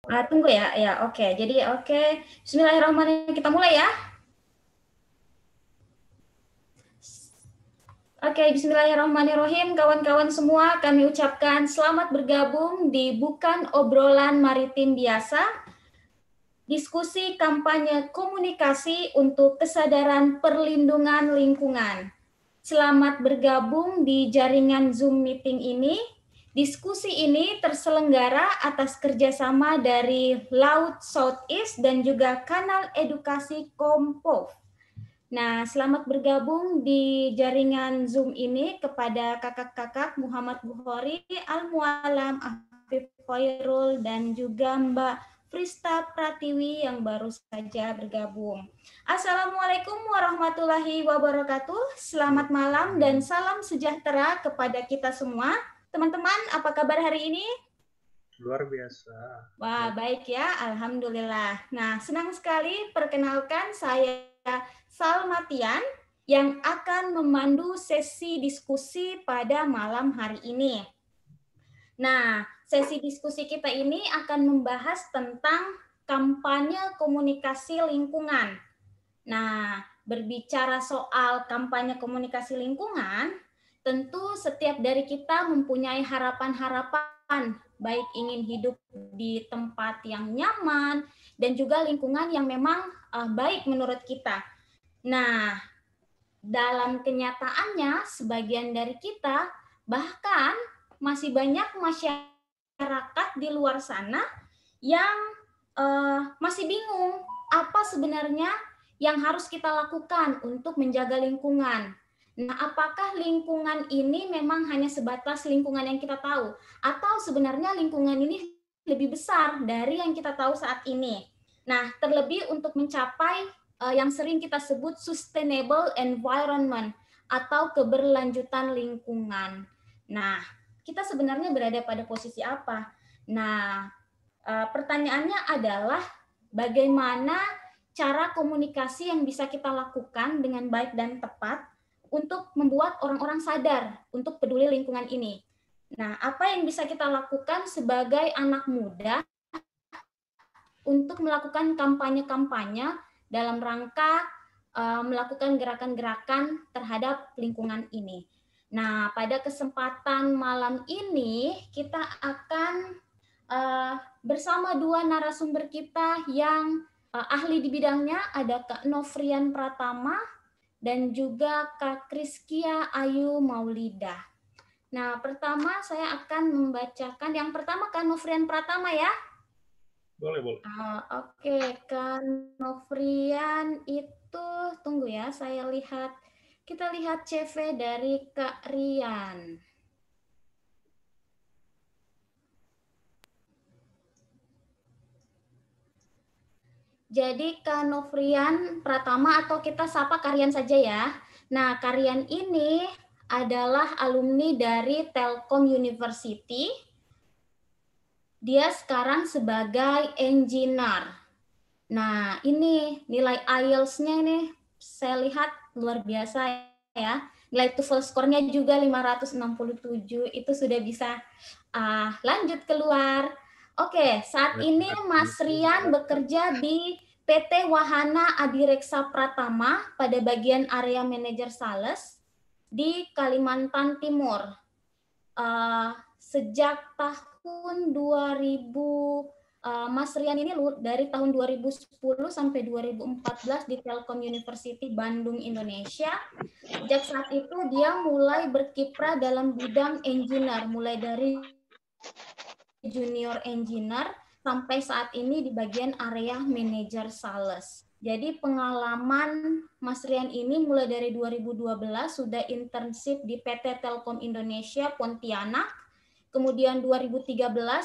Tunggu ya, ya oke. Jadi oke, Bismillahirrahmanirrahim. Kita mulai ya. Oke, Bismillahirrahmanirrahim. Kawan-kawan semua, kami ucapkan selamat bergabung di Bukan Obrolan Maritim Biasa, diskusi kampanye komunikasi untuk kesadaran perlindungan lingkungan. Selamat bergabung di jaringan Zoom meeting ini. Diskusi ini terselenggara atas kerjasama dari Laut Southeast dan juga Kanal Edukasi Kompov. Nah, selamat bergabung di jaringan Zoom ini kepada kakak-kakak Muhammad Bukhari, Al-Mualam, Afif Khairul, dan juga Mbak Frista Pratiwi yang baru saja bergabung. Assalamualaikum warahmatullahi wabarakatuh. Selamat malam dan salam sejahtera kepada kita semua. Teman-teman, apa kabar hari ini? Luar biasa. Wah, baik ya. Alhamdulillah. Nah, senang sekali perkenalkan saya Salmatian yang akan memandu sesi diskusi pada malam hari ini. Nah, sesi diskusi kita ini akan membahas tentang kampanye komunikasi lingkungan. Nah, berbicara soal kampanye komunikasi lingkungan, tentu setiap dari kita mempunyai harapan-harapan, baik ingin hidup di tempat yang nyaman dan juga lingkungan yang memang baik menurut kita. Nah, dalam kenyataannya, sebagian dari kita bahkan masih banyak masyarakat di luar sana yang masih bingung apa sebenarnya yang harus kita lakukan untuk menjaga lingkungan. Nah, apakah lingkungan ini memang hanya sebatas lingkungan yang kita tahu, atau sebenarnya lingkungan ini lebih besar dari yang kita tahu saat ini? Nah, terlebih untuk mencapai yang sering kita sebut sustainable environment atau keberlanjutan lingkungan. Nah, kita sebenarnya berada pada posisi apa? Nah, pertanyaannya adalah bagaimana cara komunikasi yang bisa kita lakukan dengan baik dan tepat untuk membuat orang-orang sadar untuk peduli lingkungan ini. Nah, apa yang bisa kita lakukan sebagai anak muda untuk melakukan kampanye-kampanye dalam rangka melakukan gerakan-gerakan terhadap lingkungan ini. Nah, pada kesempatan malam ini kita akan bersama dua narasumber kita yang ahli di bidangnya, ada Kak Nofrian Pratama dan juga Kak Kriskia Ayu Maulida. Nah, pertama saya akan membacakan yang pertama Kak Nofrian Pratama ya. Boleh, boleh. Oke, Kak Nofrian itu, tunggu ya, saya lihat, kita lihat CV dari Kak Rian. Jadi Kak Nofrian Pratama atau kita sapa Karian saja ya. Nah, Karian ini adalah alumni dari Telkom University. Dia sekarang sebagai engineer. Nah, ini nilai IELTS-nya ini saya lihat luar biasa ya. Nilai TOEFL skornya juga 567, itu sudah bisa lanjut keluar. Oke, saat ini Mas Rian bekerja di PT Wahana Adireksa Pratama pada bagian area manajer sales di Kalimantan Timur. Sejak tahun 2000, Mas Rian ini dari tahun 2010 sampai 2014 di Telkom University Bandung, Indonesia. Sejak saat itu dia mulai berkiprah dalam bidang engineer, mulai dari junior engineer sampai saat ini di bagian area manager sales. Jadi pengalaman Mas Rian ini mulai dari 2012 sudah internship di PT Telkom Indonesia Pontianak, kemudian 2013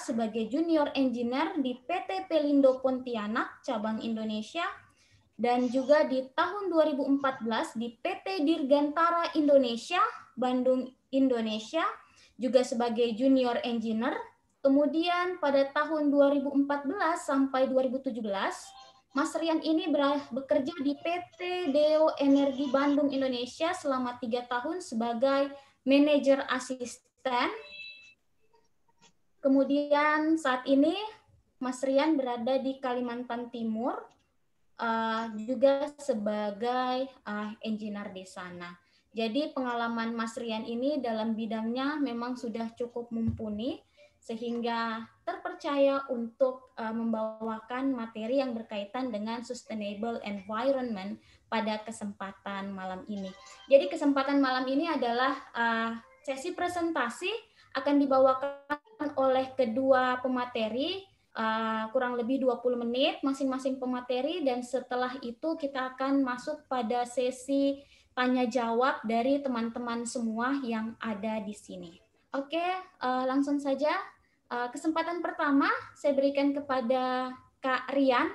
sebagai junior engineer di PT Pelindo Pontianak cabang Indonesia, dan juga di tahun 2014 di PT Dirgantara Indonesia Bandung, Indonesia juga sebagai junior engineer. Kemudian pada tahun 2014 sampai 2017, Mas Rian ini bekerja di PT Deo Energi Bandung, Indonesia selama 3 tahun sebagai manajer asisten. Kemudian saat ini Mas Rian berada di Kalimantan Timur, juga sebagai engineer di sana. Jadi pengalaman Mas Rian ini dalam bidangnya memang sudah cukup mumpuni, sehingga terpercaya untuk membawakan materi yang berkaitan dengan sustainable environment pada kesempatan malam ini. Jadi kesempatan malam ini adalah sesi presentasi akan dibawakan oleh kedua pemateri, kurang lebih 20 menit masing-masing pemateri, dan setelah itu kita akan masuk pada sesi tanya jawab dari teman-teman semua yang ada di sini. Oke, langsung saja. Kesempatan pertama saya berikan kepada Kak Rian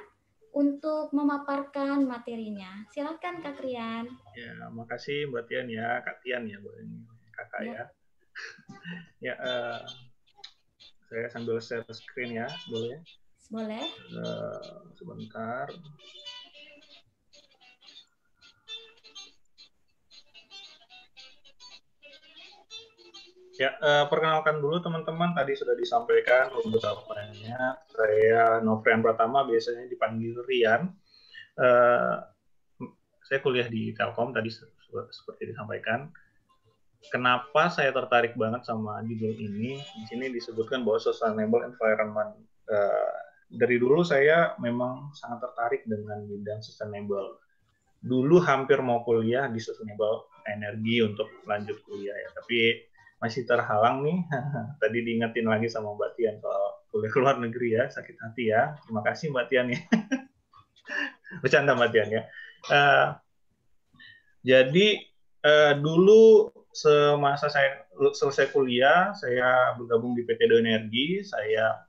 untuk memaparkan materinya. Silakan Kak Rian. Ya, makasih Mbak Tian ya, Kak Tian ya, kakak ya. Ya, saya sambil share screen ya, boleh? Boleh. Sebentar. Ya, perkenalkan dulu teman-teman, tadi sudah disampaikan beberapanya. Saya Novrian Pratama, biasanya dipanggil Rian. Saya kuliah di Telkom, tadi seperti disampaikan. Kenapa saya tertarik banget sama judul ini? Di sini disebutkan bahwa sustainable environment. Dari dulu saya memang sangat tertarik dengan bidang sustainable. Dulu hampir mau kuliah di sustainable energi untuk lanjut kuliah ya, tapi masih terhalang nih. Tadi diingetin lagi sama Mbak Tian soal kuliah ke luar negeri ya, sakit hati ya. Terima kasih Mbak Tian ya. Bercanda Mbak Tian ya. Jadi dulu semasa saya selesai kuliah, saya bergabung di PT Do Energi. Saya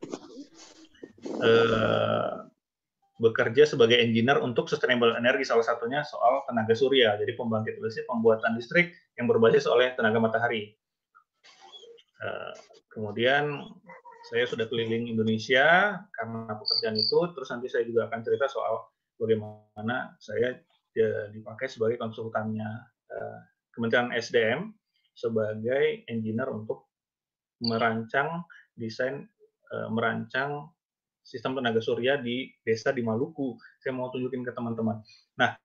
bekerja sebagai engineer untuk sustainable energi, salah satunya soal tenaga surya, jadi pembangkit listrik, pembuatan listrik yang berbasis oleh tenaga matahari. Kemudian saya sudah keliling Indonesia karena pekerjaan itu, terus nanti saya juga akan cerita soal bagaimana saya dipakai sebagai konsultannya Kementerian SDM sebagai engineer untuk merancang desain, merancang sistem tenaga surya di desa di Maluku. Saya mau tunjukin ke teman-teman. Nah,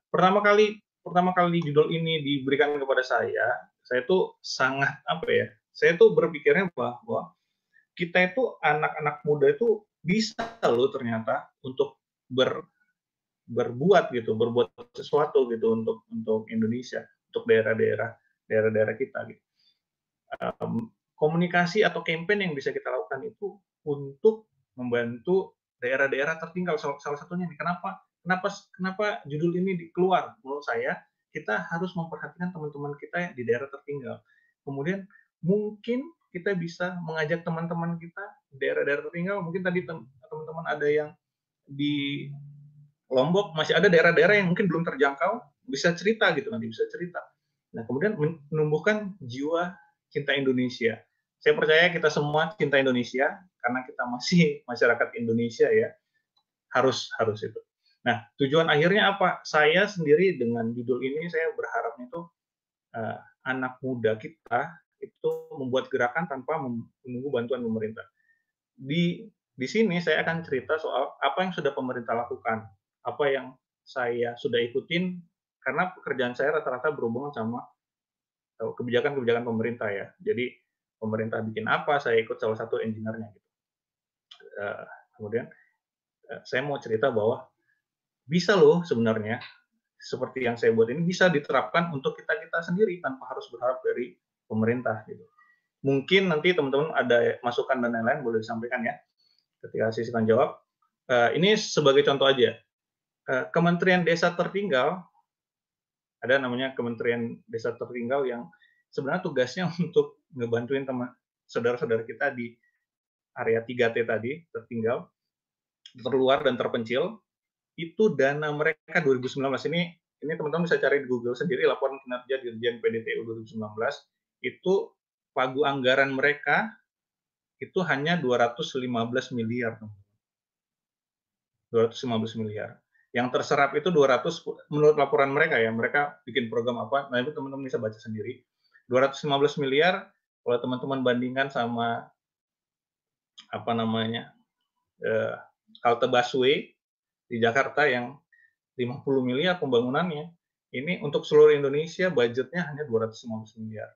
pertama kali judul ini diberikan kepada saya tuh sangat apa ya? Saya tuh berpikirnya bahwa kita itu anak-anak muda itu bisa loh ternyata untuk berbuat gitu, berbuat sesuatu gitu untuk Indonesia, untuk daerah-daerah kita gitu. Komunikasi atau campaign yang bisa kita lakukan itu untuk membantu daerah-daerah tertinggal. Salah satunya nih, kenapa judul ini keluar? Menurut saya kita harus memperhatikan teman-teman kita di daerah tertinggal. Kemudian mungkin kita bisa mengajak teman-teman kita di daerah-daerah tertinggal. Mungkin tadi teman-teman ada yang di Lombok, masih ada daerah-daerah yang mungkin belum terjangkau, bisa cerita gitu, nanti bisa cerita. Nah, kemudian menumbuhkan jiwa cinta Indonesia. Saya percaya kita semua cinta Indonesia karena kita masih masyarakat Indonesia ya. Harus itu. Nah, tujuan akhirnya apa? Saya sendiri dengan judul ini saya berharapnya itu anak muda kita itu membuat gerakan tanpa menunggu bantuan pemerintah. Di sini saya akan cerita soal apa yang sudah pemerintah lakukan, apa yang saya sudah ikutin, karena pekerjaan saya rata-rata berhubungan sama kebijakan-kebijakan pemerintah ya. Jadi pemerintah bikin apa, saya ikut salah satu engineer-nya gitu. Kemudian saya mau cerita bahwa bisa loh sebenarnya seperti yang saya buat ini bisa diterapkan untuk kita sendiri tanpa harus berharap dari pemerintah gitu. Mungkin nanti teman-teman ada masukan dan lain-lain boleh disampaikan ya ketika sesi tanya jawab. Ini sebagai contoh aja. Kementerian Desa Tertinggal, ada namanya Kementerian Desa Tertinggal yang sebenarnya tugasnya untuk ngebantuin saudara-saudara kita di area 3T tadi, tertinggal, terluar dan terpencil. Itu dana mereka 2019 ini teman-teman bisa cari di Google sendiri, laporan kinerja Dirjen PDTU 2019, itu pagu anggaran mereka itu hanya 215 miliar. 215 miliar. Yang terserap itu 200, menurut laporan mereka ya, mereka bikin program apa, nah itu teman-teman bisa baca sendiri. 215 miliar, kalau teman-teman bandingkan sama apa namanya, eee, halte busway di Jakarta yang 50 miliar pembangunannya. Ini untuk seluruh Indonesia budgetnya hanya 250 miliar.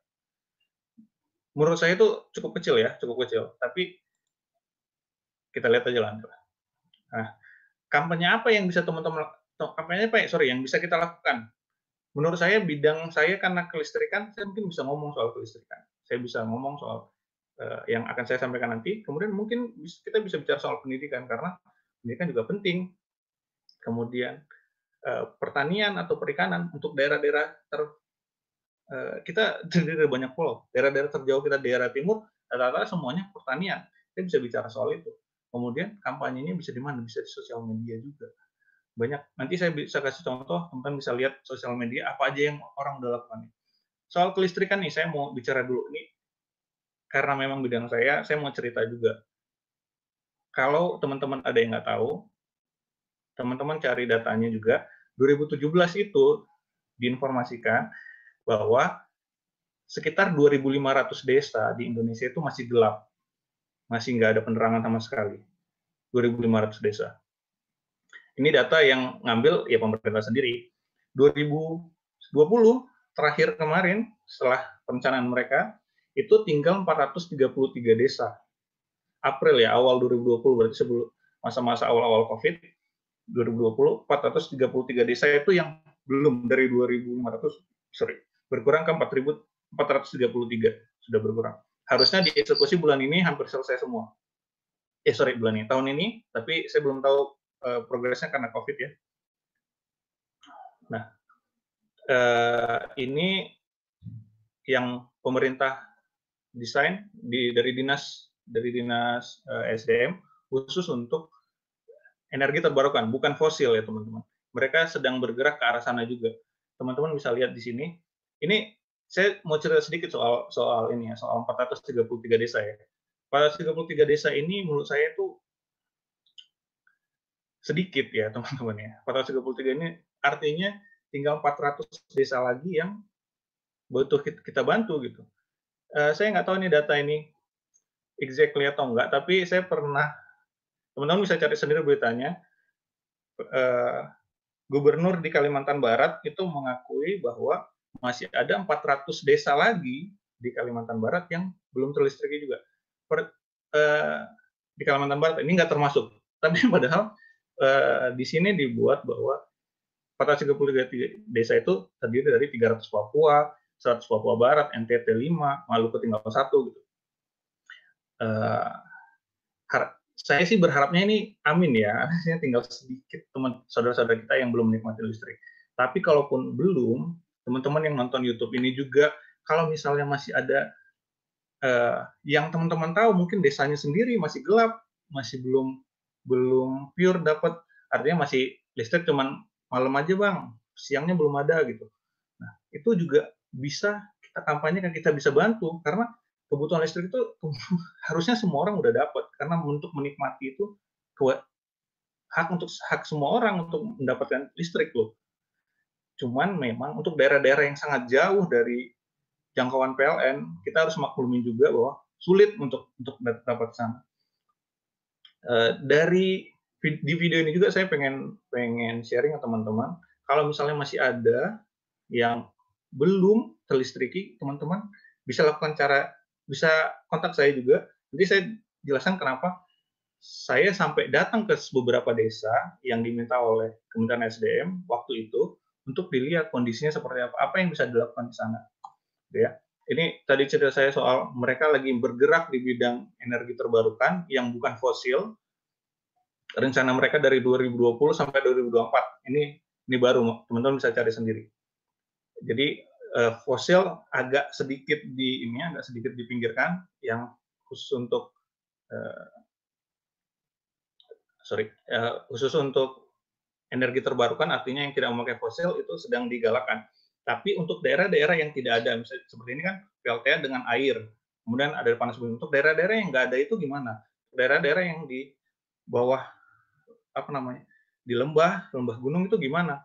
Menurut saya itu cukup kecil ya, cukup kecil, tapi kita lihat aja lah. Nah, kampanye apa yang bisa teman-teman kampanye apa ya, sorry, yang bisa kita lakukan? Menurut saya bidang saya karena kelistrikan, saya mungkin bisa ngomong soal kelistrikan. Saya bisa ngomong soal, yang akan saya sampaikan nanti, kemudian mungkin kita bisa bicara soal pendidikan, karena pendidikan juga penting. Kemudian, pertanian atau perikanan untuk daerah-daerah kita terdiri dari banyak pulau. Daerah-daerah terjauh kita daerah timur, rata-rata semuanya pertanian. Kita bisa bicara soal itu. Kemudian kampanyenya bisa di mana? Bisa di sosial media juga. Banyak, nanti saya bisa kasih contoh, teman-teman bisa lihat sosial media apa aja yang orang udah lakukan. Soal kelistrikan nih, saya mau bicara dulu nih, karena memang bidang saya mau cerita juga. Kalau teman-teman ada yang nggak tahu, teman-teman cari datanya juga. 2017 itu diinformasikan bahwa sekitar 2.500 desa di Indonesia itu masih gelap, masih nggak ada penerangan sama sekali. 2.500 desa. Ini data yang ngambil ya pemerintah sendiri. 2020 terakhir kemarin setelah perencanaan mereka itu tinggal 433 desa. April ya, awal 2020 berarti sebelum masa-masa awal-awal Covid 2020, 433 desa itu yang belum dari 2.500, sorry, berkurang ke 433, sudah berkurang. Harusnya dieksekusi bulan ini hampir selesai semua. Sorry, bulan ini, tahun ini, tapi saya belum tahu progresnya karena Covid ya. Nah, ini yang pemerintah desain dari dinas SDM khusus untuk energi terbarukan, bukan fosil ya teman-teman. Mereka sedang bergerak ke arah sana juga. Teman-teman bisa lihat di sini. Ini saya mau cerita sedikit soal ini ya, soal 433 desa ya. 433 desa ini menurut saya itu sedikit ya teman-teman ya. 433 ini artinya tinggal 400 desa lagi yang butuh kita bantu gitu. Saya nggak tahu ini data ini exactly atau enggak, tapi saya pernah, teman-teman bisa cari sendiri beritanya, gubernur di Kalimantan Barat itu mengakui bahwa masih ada 400 desa lagi di Kalimantan Barat yang belum terlistriki juga. Di Kalimantan Barat ini nggak termasuk, tapi padahal di sini dibuat bahwa 433 desa itu terdiri dari 300 Papua, 100 Papua Barat, NTT 5, Maluku tinggal 1 gitu. Saya sih berharapnya ini amin ya, artinya tinggal sedikit teman saudara-saudara kita yang belum menikmati listrik. Tapi kalaupun belum, teman-teman yang nonton YouTube ini juga, kalau misalnya masih ada yang teman-teman tahu mungkin desanya sendiri masih gelap, masih belum pure dapat, artinya masih listrik cuman malam aja bang, siangnya belum ada gitu. Nah, itu juga bisa kita kampanyekan, kita bisa bantu, karena kebutuhan listrik itu harusnya semua orang udah dapat, karena untuk menikmati itu hak semua orang untuk mendapatkan listrik loh. Cuman memang untuk daerah-daerah yang sangat jauh dari jangkauan PLN, kita harus maklumin juga bahwa sulit untuk dapat sana. Di video ini juga saya pengen sharing ke teman-teman, kalau misalnya masih ada yang belum terlistriki, teman-teman bisa kontak saya juga. Nanti saya jelaskan kenapa saya sampai datang ke beberapa desa yang diminta oleh Kementerian SDM waktu itu untuk dilihat kondisinya seperti apa, apa yang bisa dilakukan di sana. Ya, ini tadi cerita saya soal mereka lagi bergerak di bidang energi terbarukan yang bukan fosil. Rencana mereka dari 2020 sampai 2024. Ini baru, teman-teman bisa cari sendiri. Jadi fosil agak sedikit dipinggirkan, yang khusus untuk khusus untuk energi terbarukan, artinya yang tidak memakai fosil itu sedang digalakkan. Tapi untuk daerah-daerah yang tidak ada, misalnya seperti ini kan PLTA dengan air, kemudian ada panas bumi. Untuk daerah-daerah yang nggak ada itu gimana? Daerah-daerah yang di bawah di lembah gunung itu gimana?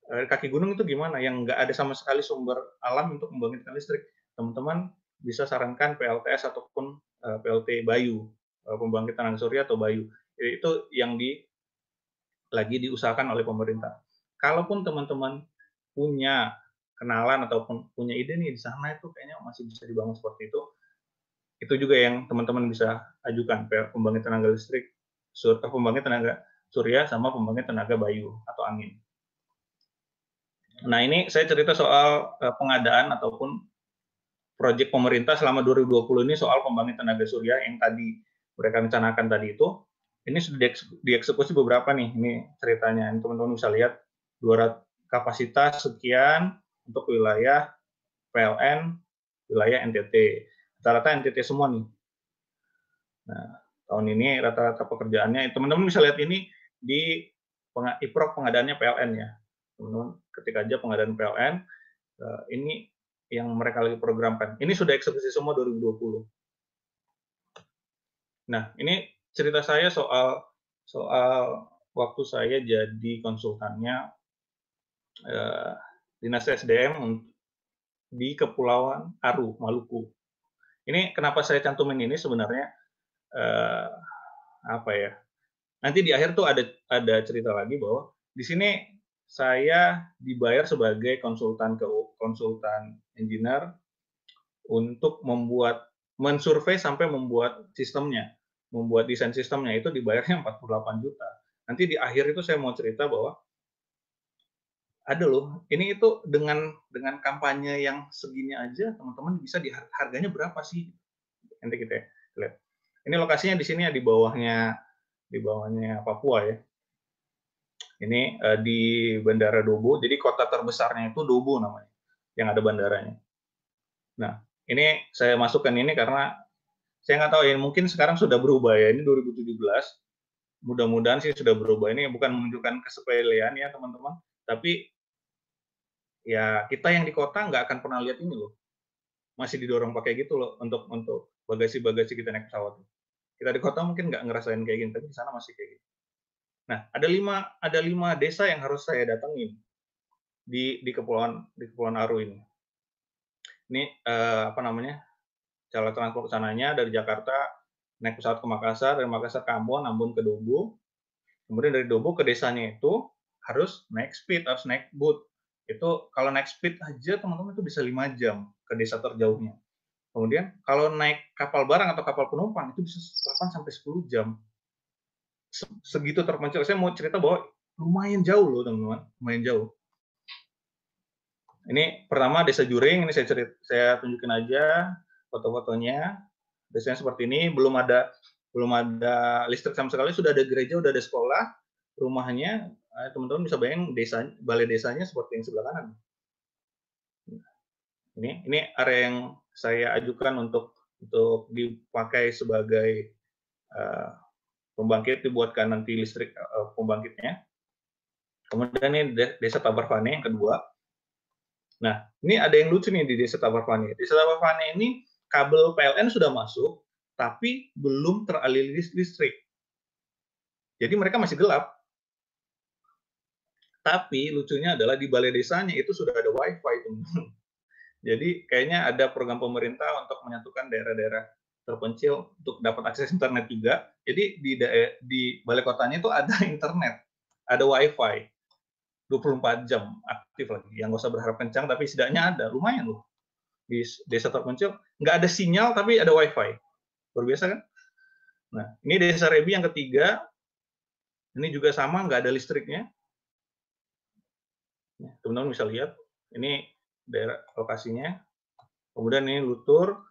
Kaki gunung itu gimana, yang nggak ada sama sekali sumber alam untuk membangkitkan listrik. Teman-teman bisa sarankan PLTS ataupun PLT Bayu. pembangkit tenaga surya atau Bayu. Itu yang lagi diusahakan oleh pemerintah. Kalaupun teman-teman punya kenalan ataupun punya ide nih di sana itu kayaknya masih bisa dibangun seperti itu juga yang teman-teman bisa ajukan, pembangkit tenaga listrik, pembangkit tenaga surya sama pembangkit tenaga Bayu atau angin. Nah, ini saya cerita soal pengadaan ataupun proyek pemerintah selama 2020 ini soal pembangkit tenaga surya yang tadi mereka rencanakan tadi itu. Ini sudah dieksekusi beberapa nih, ini ceritanya. Teman-teman bisa lihat 200 kapasitas sekian untuk wilayah PLN, wilayah NTT. Rata-rata NTT semua nih. Nah, tahun ini rata-rata pekerjaannya, teman-teman bisa lihat ini di IPROK pengadaannya PLN ya. Teman-teman ketik aja pengadaan PLN, ini yang mereka lagi programkan. Ini sudah eksekusi semua 2020. Nah, ini cerita saya soal waktu saya jadi konsultannya Dinas SDM di Kepulauan Aru, Maluku. Ini kenapa saya cantumin ini sebenarnya apa ya? Nanti di akhir tuh ada cerita lagi bahwa di sini saya dibayar sebagai konsultan engineer untuk mensurvei sampai membuat sistemnya, membuat desain sistemnya itu dibayarnya 48 juta. Nanti di akhir itu saya mau cerita bahwa ada loh, ini itu dengan kampanye yang segini aja teman-teman bisa harganya berapa sih? Nanti kita lihat. Ini lokasinya di sini ya di bawahnya Papua ya. Ini di Bandara Dobo. Jadi kota terbesarnya itu Dobo namanya, yang ada bandaranya. Nah, ini saya masukkan ini karena saya nggak tahu ya, mungkin sekarang sudah berubah ya. Ini 2017. Mudah-mudahan sih sudah berubah. Ini bukan menunjukkan kesepelean ya teman-teman, tapi ya kita yang di kota nggak akan pernah lihat ini loh. Masih didorong pakai gitu loh untuk bagasi-bagasi kita naik pesawat. Kita di kota mungkin nggak ngerasain kayak gini, tapi di sana masih kayak gitu. Nah, ada lima desa yang harus saya datengin di Kepulauan Aru ini. Ini apa namanya? Cara transport sananya dari Jakarta naik pesawat ke Makassar, dari Makassar ke Ambon ke Dobo. Kemudian dari Dobo ke desanya itu harus naik speed, harus naik boat. Itu kalau naik speed aja teman-teman itu bisa 5 jam ke desa terjauhnya. Kemudian kalau naik kapal barang atau kapal penumpang itu bisa 8 sampai 10 jam. Segitu terpencil. Saya mau cerita bahwa lumayan jauh loh teman-teman, lumayan jauh. Ini pertama Desa Juring, ini saya tunjukin aja foto-fotonya. Desanya seperti ini, belum ada listrik sama sekali, sudah ada gereja, sudah ada sekolah, rumahnya teman-teman bisa bayangin balai desanya seperti yang sebelah kanan. Ini area yang saya ajukan untuk dipakai sebagai pembangkit, dibuatkan nanti listrik pembangkitnya. Kemudian ini Desa Tabarvane yang kedua. Nah, ini ada yang lucu nih di Desa Tabarvane. Desa Tabarvane ini kabel PLN sudah masuk, tapi belum teraliri listrik. Jadi mereka masih gelap. Tapi lucunya adalah di balai desanya itu sudah ada WiFi, teman-teman. Jadi kayaknya ada program pemerintah untuk menyatukan daerah-daerah terpencil untuk dapat akses internet juga. Jadi di balai kotanya itu ada internet, ada WiFi. 24 jam aktif lagi. Yang nggak usah berharap kencang, tapi setidaknya ada. Lumayan loh. Di desa terpencil, nggak ada sinyal, tapi ada WiFi. Luar biasa kan? Nah, ini Desa Rebi yang ketiga. Ini juga sama, nggak ada listriknya. Teman-teman bisa lihat. Ini daerah lokasinya. Kemudian ini Lutur.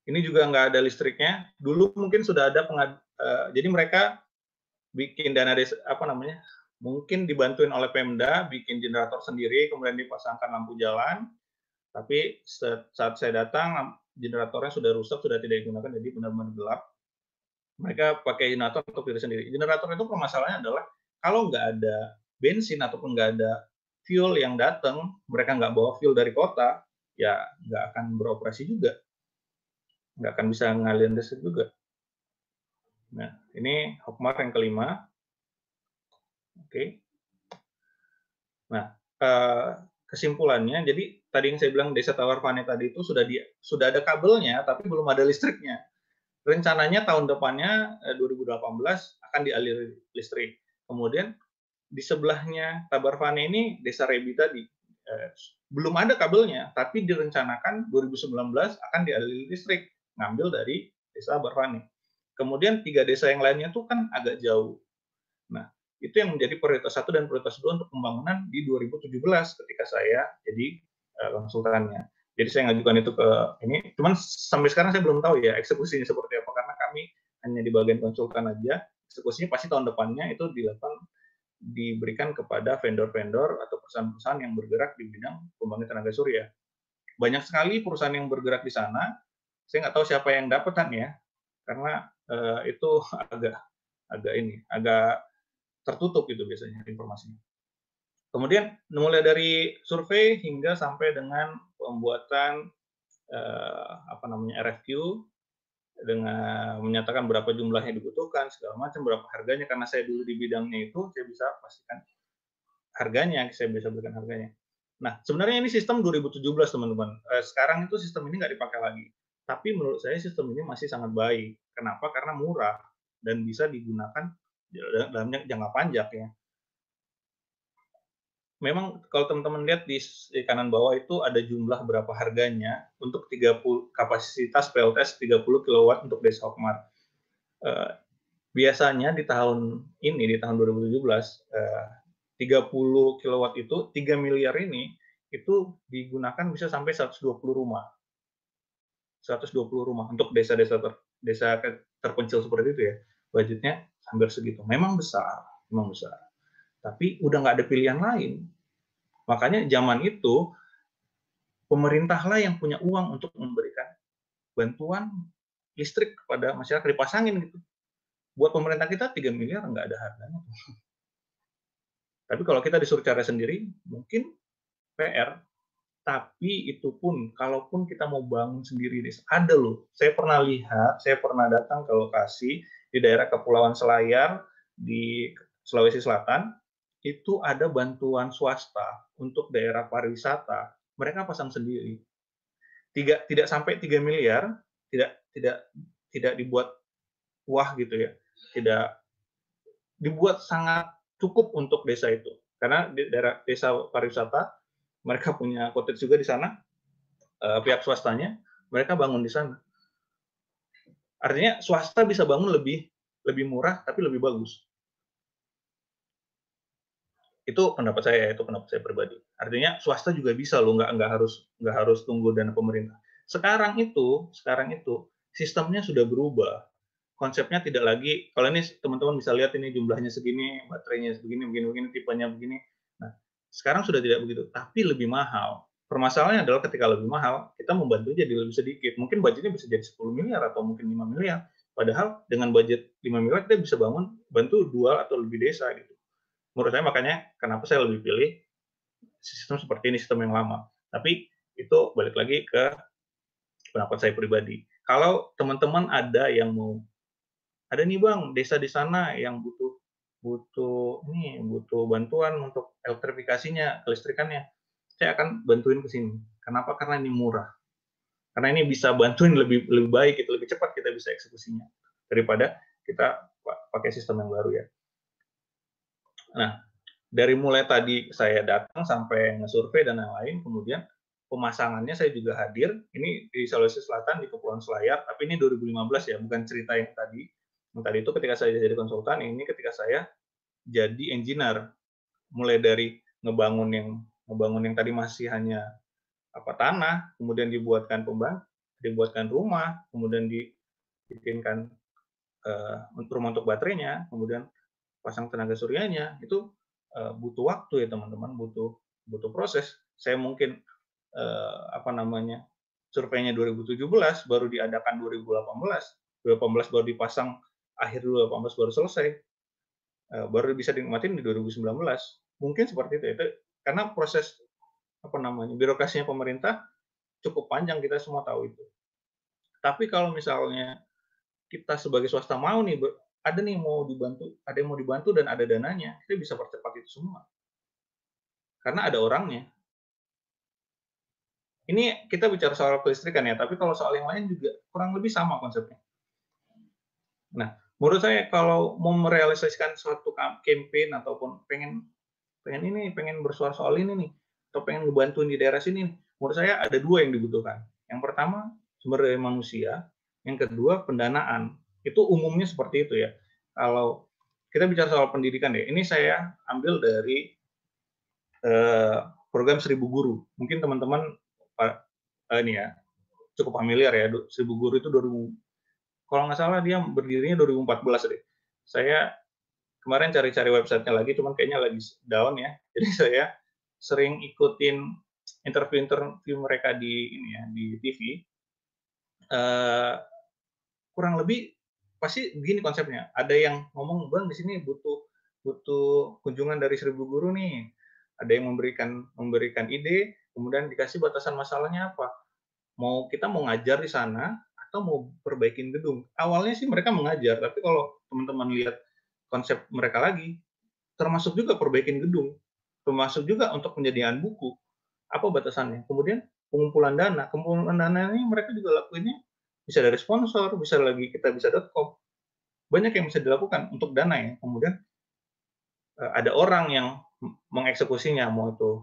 Ini juga nggak ada listriknya. Dulu mungkin sudah ada jadi mereka bikin dana desa, apa namanya, mungkin dibantuin oleh Pemda, bikin generator sendiri, kemudian dipasangkan lampu jalan, tapi saat saya datang, generatornya sudah rusak, sudah tidak digunakan, jadi benar-benar gelap. Mereka pakai generator untuk diri sendiri. Generator itu permasalahannya adalah, kalau nggak ada bensin ataupun nggak ada fuel yang datang, mereka nggak bawa fuel dari kota, ya nggak akan beroperasi juga. Nggak akan bisa ngalirin listrik juga. Nah, ini Hokmar yang kelima. Oke. Nah, kesimpulannya, jadi tadi yang saya bilang Desa Tawarvane tadi itu sudah ada kabelnya, tapi belum ada listriknya. rencananya tahun depannya 2018 akan dialiri listrik. Kemudian di sebelahnya Tabarvane ini Desa Rebi tadi. Belum ada kabelnya, tapi direncanakan 2019 akan dialiri listrik, ngambil dari Desa Barvane. Kemudian 3 desa yang lainnya tuh kan agak jauh. Nah, itu yang menjadi prioritas 1 dan prioritas 2 untuk pembangunan di 2017 ketika saya jadi konsultannya. Jadi saya ngajukan itu ke ini, cuman sampai sekarang saya belum tahu ya eksekusinya seperti apa, karena kami hanya di bagian konsultan aja. Eksekusinya pasti tahun depannya itu diberikan kepada vendor-vendor atau perusahaan-perusahaan yang bergerak di bidang pembangkit tenaga surya. Banyak sekali perusahaan yang bergerak di sana. Saya nggak tahu siapa yang dapetan ya, karena itu agak tertutup itu biasanya informasinya. Kemudian mulai dari survei hingga sampai dengan pembuatan RFQ dengan menyatakan berapa jumlah yang dibutuhkan, segala macam, berapa harganya, karena saya dulu di bidangnya itu, saya bisa pastikan harganya, saya bisa berikan harganya. Nah, sebenarnya ini sistem 2017, teman-teman. Sekarang itu sistem ini nggak dipakai lagi. Tapi menurut saya sistem ini masih sangat baik. Kenapa? Karena murah dan bisa digunakan dalam jangka panjang ya. Memang kalau teman-teman lihat di kanan bawah itu ada jumlah berapa harganya untuk 30 kapasitas PLTS 30 kW untuk Desa Hokmar. Biasanya di tahun 2017, 30 kW itu 3 miliar ini itu digunakan bisa sampai 120 rumah. 120 rumah untuk desa-desa terpencil seperti itu ya. Budgetnya hampir segitu. Memang besar. Tapi udah nggak ada pilihan lain. Makanya zaman itu pemerintahlah yang punya uang untuk memberikan bantuan listrik kepada masyarakat, dipasangin gitu. Buat pemerintah kita 3 miliar nggak ada harganya. Tapi kalau kita disuruh cara sendiri, mungkin PR. Tapi itu pun, kalaupun kita mau bangun sendiri, ada loh. Saya pernah datang ke lokasi di daerah Kepulauan Selayar di Sulawesi Selatan, itu ada bantuan swasta untuk daerah pariwisata. Mereka pasang sendiri. Tidak sampai 3 miliar, tidak dibuat wah gitu ya. Tidak dibuat sangat cukup untuk desa itu. Karena di daerah desa pariwisata, mereka punya cottage juga di sana, pihak swastanya, mereka bangun di sana. Artinya swasta bisa bangun lebih murah, tapi lebih bagus. Itu pendapat saya pribadi. Artinya swasta juga bisa loh, nggak harus tunggu dana pemerintah. Sekarang itu sistemnya sudah berubah. Konsepnya tidak lagi, kalau ini teman-teman bisa lihat ini jumlahnya segini, baterainya begini, tipenya begini. Nah, sekarang sudah tidak begitu, tapi lebih mahal. Permasalahannya adalah ketika lebih mahal, kita membantu jadi lebih sedikit. Mungkin budgetnya bisa jadi 10 miliar atau mungkin 5 miliar. Padahal dengan budget 5 miliar kita bisa bantu 2 atau lebih desa gitu. Menurut saya makanya kenapa saya lebih pilih sistem seperti ini, sistem yang lama. Tapi itu balik lagi ke pendapat saya pribadi. Kalau teman-teman ada yang mau, ada nih bang desa di sana yang butuh bantuan untuk elektrifikasinya, kelistrikannya, saya akan bantuin ke sini. Kenapa? Karena ini murah. Karena ini bisa bantuin lebih baik, itu lebih cepat kita bisa eksekusinya daripada kita pakai sistem yang baru ya. Nah, dari mulai tadi saya datang sampai ngesurvei dan yang lain, kemudian pemasangannya saya juga hadir. Ini di Sulawesi Selatan di Kepulauan Selayar, tapi ini 2015 ya, bukan cerita yang tadi. Yang tadi itu ketika saya jadi konsultan, ini ketika saya jadi engineer. Mulai dari ngebangun yang tadi masih hanya tanah, kemudian dibuatkan rumah, kemudian dibikinkan rumah untuk baterainya, kemudian pasang tenaga suryanya, itu butuh waktu ya teman-teman, butuh proses. Saya mungkin surveinya 2017, baru diadakan 2018 baru dipasang, akhir 2018 baru selesai, baru bisa dinikmatin di 2019. Mungkin seperti itu karena proses birokrasinya pemerintah cukup panjang, kita semua tahu itu. Tapi kalau misalnya kita sebagai swasta mau nih, ada yang mau dibantu dan ada dananya, kita bisa percepat itu semua. Karena ada orangnya. Ini kita bicara soal kelistrikan ya, tapi kalau soal yang lain juga kurang lebih sama konsepnya. Nah, menurut saya kalau mau merealisasikan suatu campaign ataupun pengen pengen ini, pengen bersuara soal ini nih, atau pengen ngebantuin di daerah sini nih, menurut saya ada 2 yang dibutuhkan. Yang pertama, sumber daya manusia, yang kedua pendanaan. Itu umumnya seperti itu ya. Kalau kita bicara soal pendidikan ya, ini saya ambil dari, eee, program Seribu Guru. Mungkin teman-teman, ini ya, cukup familiar ya, Seribu Guru itu 2000, kalau nggak salah dia berdirinya 2014 deh. Saya kemarin cari-cari websitenya lagi, cuman kayaknya lagi down ya. Jadi saya sering ikutin interview-interview mereka di ini ya, di TV. Eee, Kurang lebih pasti begini konsepnya. Ada yang ngomong, "Bang, di sini butuh butuh kunjungan dari 1000 guru nih." Ada yang memberikan memberikan ide, kemudian dikasih batasan masalahnya apa. Kita mau ngajar di sana atau mau perbaikin gedung. Awalnya sih mereka mengajar, tapi kalau teman-teman lihat konsep mereka lagi, termasuk juga perbaikin gedung, termasuk juga untuk penyediaan buku. Apa batasannya? Kemudian pengumpulan dana ini mereka juga lakuinnya bisa dari sponsor, bisa lagi kitabisa.com. Banyak yang bisa dilakukan untuk dana ya. Kemudian ada orang yang mengeksekusinya, mau itu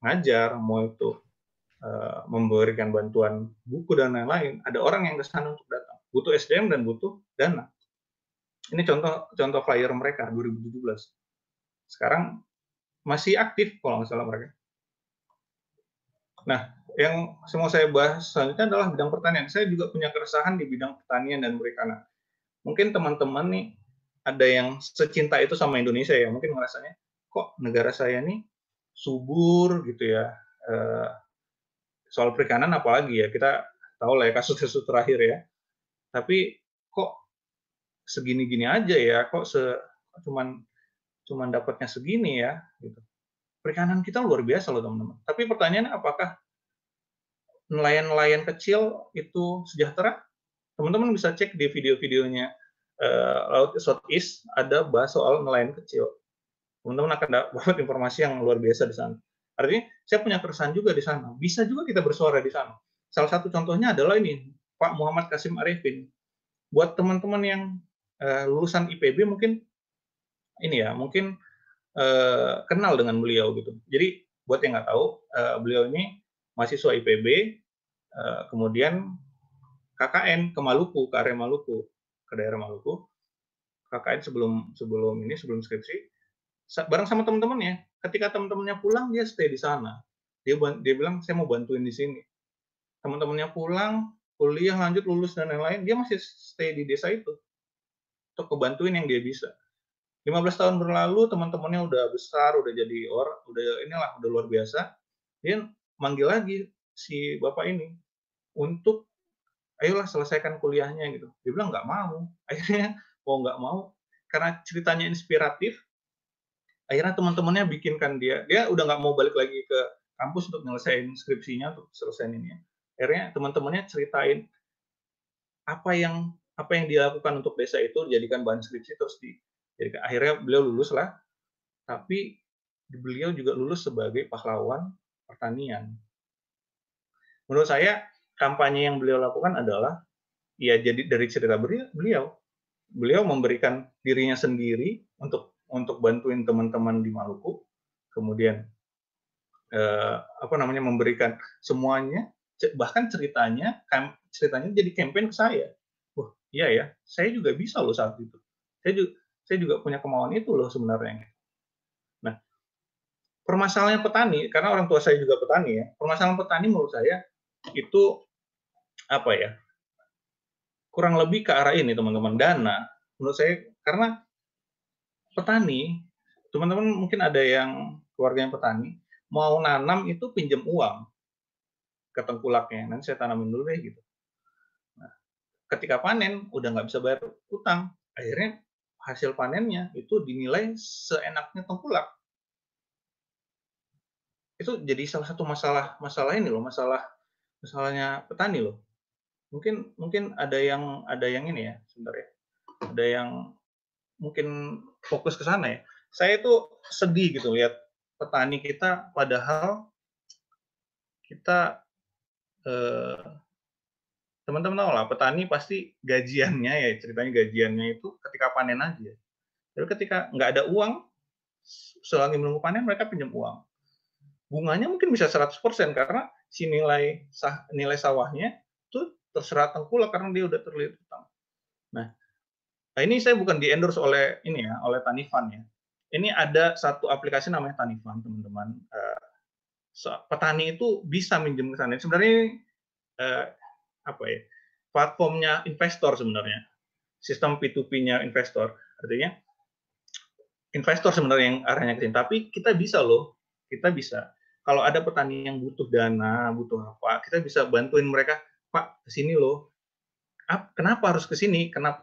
ngajar, mau itu memberikan bantuan buku dan lain-lain. Ada orang yang ke sana untuk datang. Butuh SDM dan butuh dana. Ini contoh contoh flyer mereka 2017. Sekarang masih aktif kalau nggak salah mereka. Nah, yang mau saya bahas selanjutnya adalah bidang pertanian. Saya juga punya keresahan di bidang pertanian dan perikanan. Mungkin teman-teman nih ada yang secinta itu sama Indonesia ya, mungkin ngerasanya, kok negara saya nih subur gitu ya. Eh, Soal perikanan apalagi ya, kita tahu lah ya kasus-kasus terakhir ya. Tapi kok segini-gini aja ya, kok cuman cuman dapatnya segini ya gitu. Perikanan kita luar biasa loh teman-teman. Tapi pertanyaannya apakah nelayan-nelayan kecil itu sejahtera? Teman-teman bisa cek di video-videonya Laut Southeast ada bahas soal nelayan kecil. Teman-teman akan dapat informasi yang luar biasa di sana. Artinya saya punya keresahan juga di sana. Bisa juga kita bersuara di sana. Salah satu contohnya adalah ini Pak Muhammad Kasim Arifin. Buat teman-teman yang lulusan IPB mungkin ini ya, mungkin kenal dengan beliau gitu. Jadi buat yang nggak tahu, beliau ini mahasiswa IPB, kemudian KKN ke Maluku, ke area Maluku, ke daerah Maluku. KKN sebelum skripsi, bareng sama teman-temannya. Ketika teman-temannya pulang, dia stay di sana. Dia bilang, saya mau bantuin di sini. Teman-temannya pulang, kuliah lanjut, lulus dan lain-lain, dia masih stay di desa itu untuk kebantuin yang dia bisa. 15 tahun berlalu, teman-temannya udah besar, udah jadi udah inilah, udah luar biasa. Dia manggil lagi si bapak ini untuk ayolah selesaikan kuliahnya gitu. Dia bilang nggak mau. Akhirnya mau nggak mau, karena ceritanya inspiratif, akhirnya teman-temannya bikinkan dia udah nggak mau balik lagi ke kampus untuk nyelesain skripsinya, untuk selesaiin ini ya. Akhirnya teman-temannya ceritain apa yang dia lakukan untuk desa itu dijadikan bahan skripsi, terus jadi akhirnya beliau lulus lah, tapi beliau juga lulus sebagai pahlawan pertanian. Menurut saya kampanye yang beliau lakukan adalah ya jadi dari cerita beliau memberikan dirinya sendiri untuk bantuin teman-teman di Maluku, kemudian memberikan semuanya, bahkan ceritanya jadi campaign ke saya. Wah, iya ya, saya juga bisa loh saat itu. Saya juga punya kemauan itu loh sebenarnya. Nah, permasalahan petani, karena orang tua saya juga petani ya, permasalahan petani menurut saya itu apa ya, kurang lebih ke arah ini teman-teman, dana. Menurut saya karena petani, teman-teman mungkin ada yang keluarga yang petani, mau nanam itu pinjam uang ke tengkulaknya, nanti saya tanamin dulu deh gitu. Nah, ketika panen udah nggak bisa bayar utang, akhirnya hasil panennya itu dinilai seenaknya tengkulak. Itu jadi salah satu masalah ini loh, masalahnya petani loh. Mungkin mungkin ada yang ini ya, sebentar ya, ada yang mungkin fokus ke sana ya. Saya itu sedih gitu lihat petani kita, padahal kita, eee, teman-teman tahu lah petani pasti gajiannya ya, ceritanya gajiannya itu ketika panen aja. Tapi ketika nggak ada uang, selagi menunggu panen mereka pinjam uang. Bunganya mungkin bisa 100% karena si nilai sawahnya itu terserah tengkulak karena dia udah terlilit hutang. Nah, ini saya bukan di-endorse oleh ini ya, oleh Tanifan ya. Ini ada satu aplikasi namanya Tanifan, teman-teman. Petani itu bisa minjem ke sana. Sebenarnya ini, eee, apa ya, platformnya investor sebenarnya, sistem P2P-nya investor. Artinya investor sebenarnya yang arahnya ke sini, tapi kita bisa loh, kita bisa. Kalau ada petani yang butuh dana, butuh apa, kita bisa bantuin mereka, "Pak, ke sini loh." Kenapa harus ke sini? Karena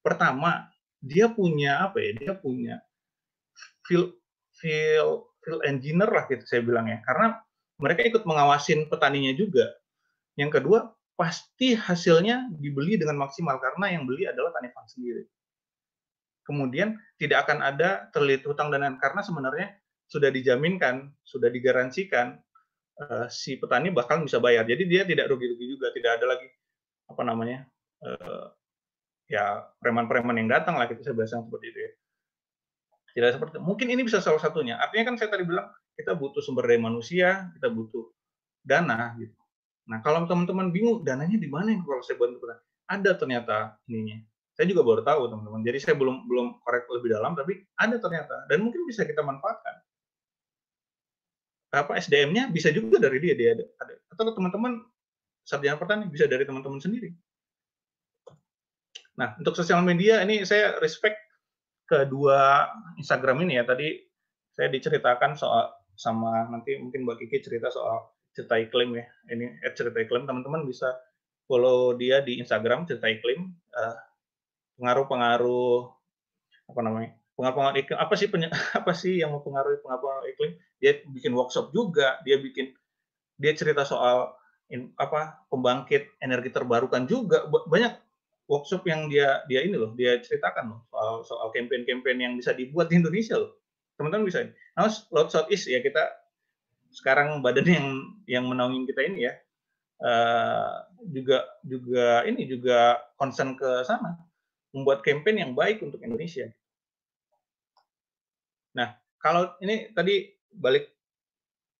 pertama, dia punya apa ya, dia punya field field engineer lah gitu saya bilang ya, karena mereka ikut mengawasin petaninya juga. Yang kedua, pasti hasilnya dibeli dengan maksimal karena yang beli adalah tani farm sendiri. Kemudian tidak akan ada terlilit hutang dan lain karena sebenarnya sudah dijaminkan, sudah digaransikan si petani bakal bisa bayar. Jadi dia tidak rugi-rugi juga, tidak ada lagi apa namanya uh, ya preman-preman yang datang lah kita bahasa seperti itu ya. Tidak seperti mungkin ini bisa salah satunya. Artinya kan saya tadi bilang kita butuh sumber daya manusia, kita butuh dana gitu. Nah, kalau teman-teman bingung dananya di mana ya kalau saya bantu petani? Ada ternyata ininya. Saya juga baru tahu teman-teman. Jadi saya belum belum korek lebih dalam tapi ada ternyata dan mungkin bisa kita manfaatkan. Apa SDM-nya bisa juga dari dia ada. Atau teman-teman sarjana pertanian bisa dari teman-teman sendiri. Nah, untuk sosial media ini saya respect kedua Instagram ini ya. Tadi saya diceritakan soal sama nanti mungkin Mbak Kiki cerita soal cerita iklim ya. Ini cerita iklim teman-teman bisa follow dia di Instagram cerita iklim. Pengaruh-pengaruh apa namanya? Pengaruh-pengaruh iklim apa sih apa sih yang mempengaruhi pengaruh iklim? Dia bikin workshop juga, dia cerita soal pembangkit energi terbarukan juga banyak workshop yang dia ini loh dia ceritakan loh soal campaign-campaign yang bisa dibuat di Indonesia loh teman-teman bisa. Nah, Laut Southeast ya kita sekarang badan yang menaungi kita ini ya juga juga ini juga concern ke sana membuat campaign yang baik untuk Indonesia. Nah kalau ini tadi balik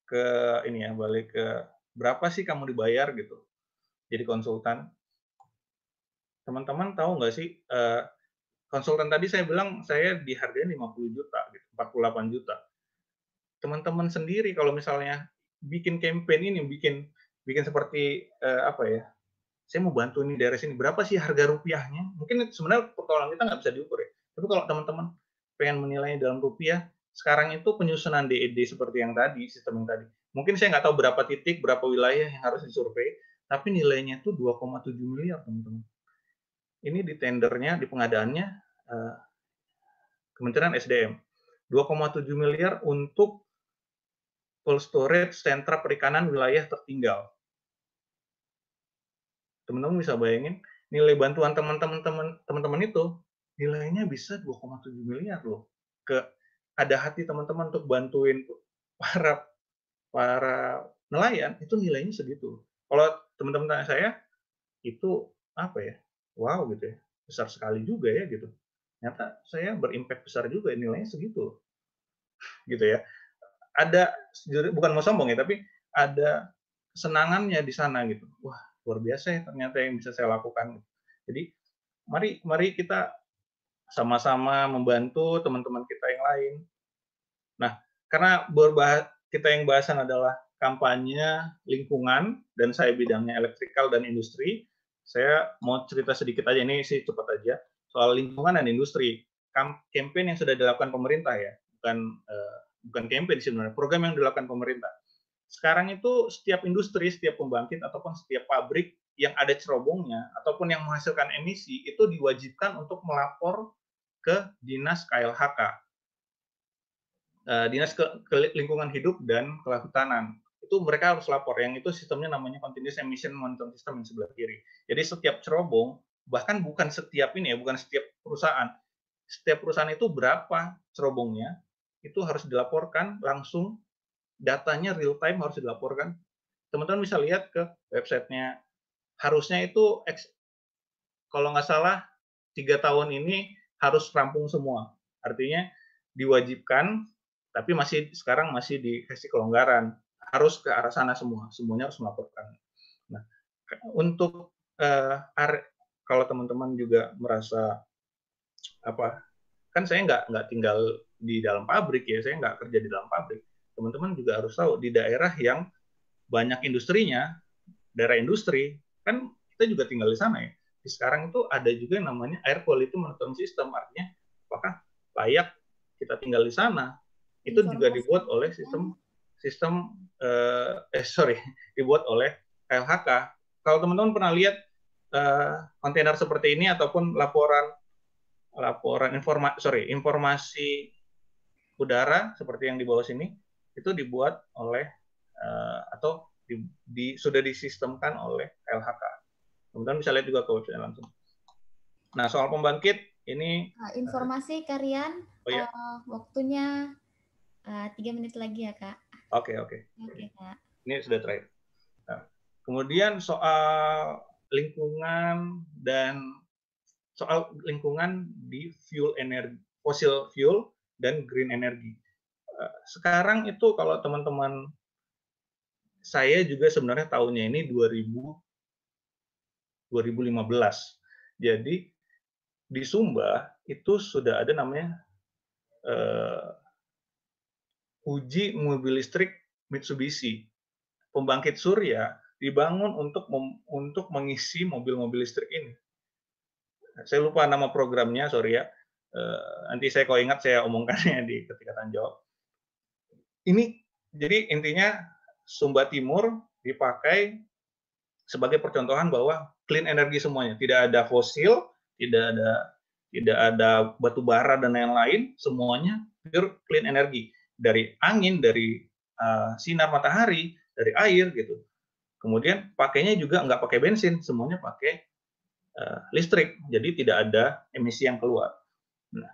ke ini ya balik ke berapa sih kamu dibayar gitu jadi konsultan. Teman-teman tahu nggak sih, konsultan tadi saya bilang saya dihargain 50 juta gitu, 48 juta. Teman-teman sendiri kalau misalnya bikin campaign ini, bikin bikin seperti, apa ya, saya mau bantu ini daerah sini, berapa sih harga rupiahnya? Mungkin sebenarnya pertolongan kita nggak bisa diukur ya, tapi kalau teman-teman pengen menilainya dalam rupiah, sekarang itu penyusunan DED seperti yang tadi, sistem yang tadi, mungkin saya nggak tahu berapa titik, berapa wilayah yang harus disurvei, tapi nilainya itu 2,7 miliar teman-teman. Ini di tendernya, di pengadaannya Kementerian SDM. 2,7 miliar untuk cold storage sentra perikanan wilayah tertinggal. Teman-teman bisa bayangin nilai bantuan teman-teman itu nilainya bisa 2,7 miliar loh. Ada hati teman-teman untuk bantuin para para nelayan itu nilainya segitu. Kalau teman-teman tanya saya itu apa ya? Wow gitu ya. Besar sekali juga ya gitu. Ternyata saya berimpact besar juga nilainya segitu gitu ya. Ada bukan mau sombong ya tapi ada kesenangannya di sana gitu. Wah luar biasa ya ternyata yang bisa saya lakukan. Jadi mari mari kita sama-sama membantu teman-teman kita yang lain. Nah karena kita yang bahasan adalah kampanye lingkungan dan saya bidangnya elektrikal dan industri, saya mau cerita sedikit aja ini sih cepat aja soal lingkungan dan industri. Campaign yang sudah dilakukan pemerintah ya, bukan campaign sebenarnya, program yang dilakukan pemerintah. Sekarang itu setiap industri, setiap pembangkit ataupun setiap pabrik yang ada cerobongnya ataupun yang menghasilkan emisi itu diwajibkan untuk melapor ke Dinas KLHK, Dinas Lingkungan Hidup dan Kehutanan. Itu mereka harus lapor. Yang itu sistemnya namanya Continuous Emission Monitoring System yang sebelah kiri. Jadi setiap cerobong, bahkan bukan setiap ini ya, bukan setiap perusahaan. Setiap perusahaan itu berapa cerobongnya, itu harus dilaporkan langsung, datanya real time harus dilaporkan. Teman-teman bisa lihat ke websitenya harusnya itu kalau nggak salah 3 tahun ini harus rampung semua. Artinya diwajibkan, tapi sekarang masih dikasih kelonggaran. Harus ke arah sana semua, semuanya harus melaporkan. Nah, untuk kalau teman-teman juga merasa apa, kan saya nggak tinggal di dalam pabrik ya, saya nggak kerja di dalam pabrik. Teman-teman juga harus tahu di daerah yang banyak industrinya, daerah industri, kan kita juga tinggal di sana ya. Sekarang itu ada juga yang namanya air quality monitoring system, artinya apakah layak kita tinggal di sana. Itu juga dibuat oleh dibuat oleh KLHK. Kalau teman-teman pernah lihat kontainer seperti ini ataupun informasi udara seperti yang di bawah sini, itu dibuat oleh atau sudah disistemkan oleh KLHK. Kemudian bisa lihat juga ke website langsung. Nah, soal pembangkit ini informasi Karian, ya. waktunya 3 menit lagi ya, Kak. Oke, Kak. Ini sudah terakhir. Nah, kemudian soal lingkungan di fossil fuel dan green energy. Sekarang itu kalau teman-teman, saya juga sebenarnya tahunnya ini 2015. Jadi di Sumba itu sudah ada namanya uji mobil listrik Mitsubishi. Pembangkit surya dibangun untuk mengisi mobil-mobil listrik ini. Saya lupa nama programnya, sorry ya. Nanti saya kalau ingat saya omongkannya ketika tanya jawab. Ini jadi intinya Sumba Timur dipakai sebagai percontohan bahwa clean energy semuanya, tidak ada fosil, tidak ada batu bara dan lain-lain, semuanya pure clean energy, dari angin, dari sinar matahari, dari air gitu. Kemudian pakainya juga nggak pakai bensin, semuanya pakai listrik, jadi tidak ada emisi yang keluar. Nah,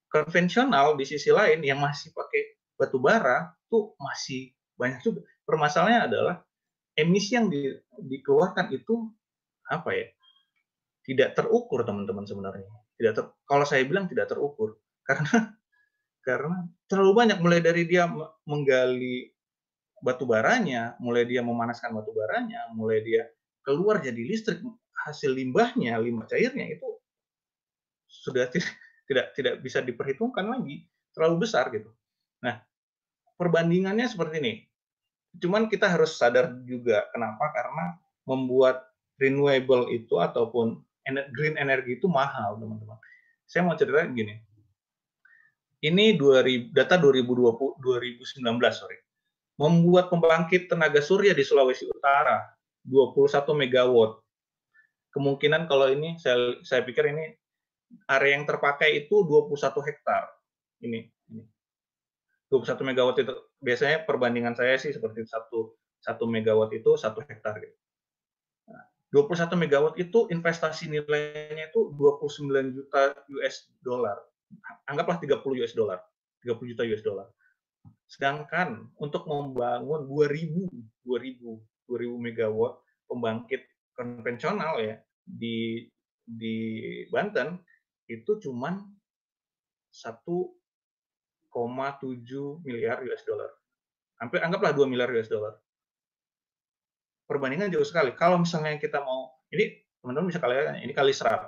konvensional di sisi lain yang masih pakai batu bara tuh masih banyak juga. Permasalahannya adalah emisi yang dikeluarkan itu apa ya? Tidak terukur, teman-teman, sebenarnya. Kalau saya bilang tidak terukur karena terlalu banyak, mulai dari dia menggali batu baranya, mulai dia memanaskan batu baranya, mulai dia keluar jadi listrik, hasil limbahnya, limbah cairnya itu sudah tidak bisa diperhitungkan lagi, terlalu besar gitu. Nah, perbandingannya seperti ini. Cuman kita harus sadar juga kenapa, karena membuat renewable itu ataupun green energy itu mahal, teman-teman. Saya mau cerita gini. Ini data 2019, sorry. Membuat pembangkit tenaga surya di Sulawesi Utara 21 megawatt. Kemungkinan kalau ini saya pikir ini area yang terpakai itu 21 hektar. Ini 21 megawatt itu biasanya perbandingan saya sih seperti 1 megawatt itu 1 hektar gitu. 21 megawatt itu investasi nilainya itu 29 juta US dollar. Anggaplah 30 US dollar, 30 juta US dollar. Sedangkan untuk membangun 2000 megawatt pembangkit konvensional ya di Banten itu cuman 1,7 miliar US dollar. Hampir anggaplah 2 miliar US dollar. Perbandingan jauh sekali. Kalau misalnya kita mau, ini teman-teman bisa kalian, ini kali 100,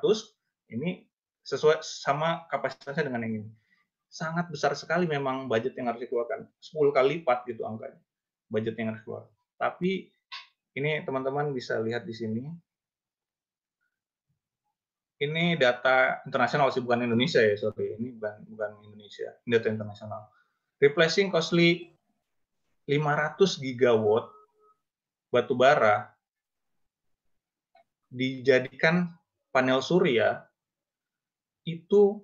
ini sesuai sama kapasitasnya dengan yang ini. Sangat besar sekali memang budget yang harus dikeluarkan. 10 kali lipat gitu angkanya. Budget yang harus keluar. Tapi ini teman-teman bisa lihat di sini. Ini data internasional sih, bukan Indonesia ya, sorry. Ini bukan Indonesia. Ini data internasional. Replacing costly 500 gigawatt batu bara dijadikan panel surya itu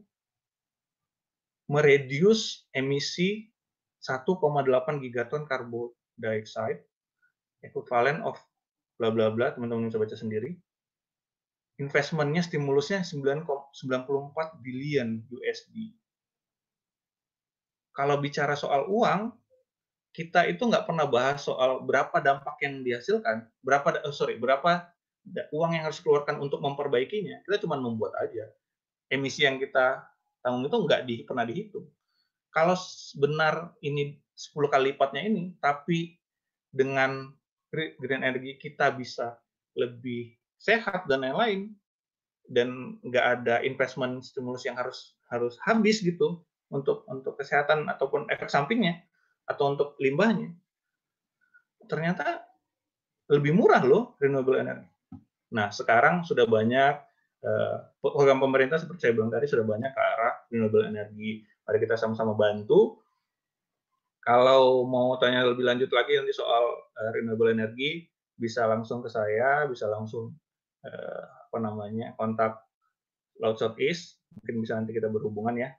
meredius emisi 1,8 gigaton carbon dioxide equivalent of bla bla bla, teman-teman bisa baca sendiri. Investmentnya, stimulusnya 94 billion USD. Kalau bicara soal uang, kita itu nggak pernah bahas soal berapa dampak yang dihasilkan, berapa uang yang harus dikeluarkan untuk memperbaikinya, kita cuma membuat aja. Emisi yang kita tanggung itu nggak pernah dihitung. Kalau benar ini 10 kali lipatnya ini, tapi dengan green energy kita bisa lebih sehat dan lain-lain, dan nggak ada investment stimulus yang harus harus habis gitu untuk kesehatan ataupun efek sampingnya atau untuk limbahnya, ternyata lebih murah loh renewable energy. Nah, sekarang sudah banyak program pemerintah seperti saya bilang tadi sudah banyak ke arah renewable energy. Mari kita sama-sama bantu. Kalau mau tanya lebih lanjut lagi nanti soal renewable energy, bisa langsung ke saya, bisa langsung kontak Laut Southeast, mungkin bisa nanti kita berhubungan ya.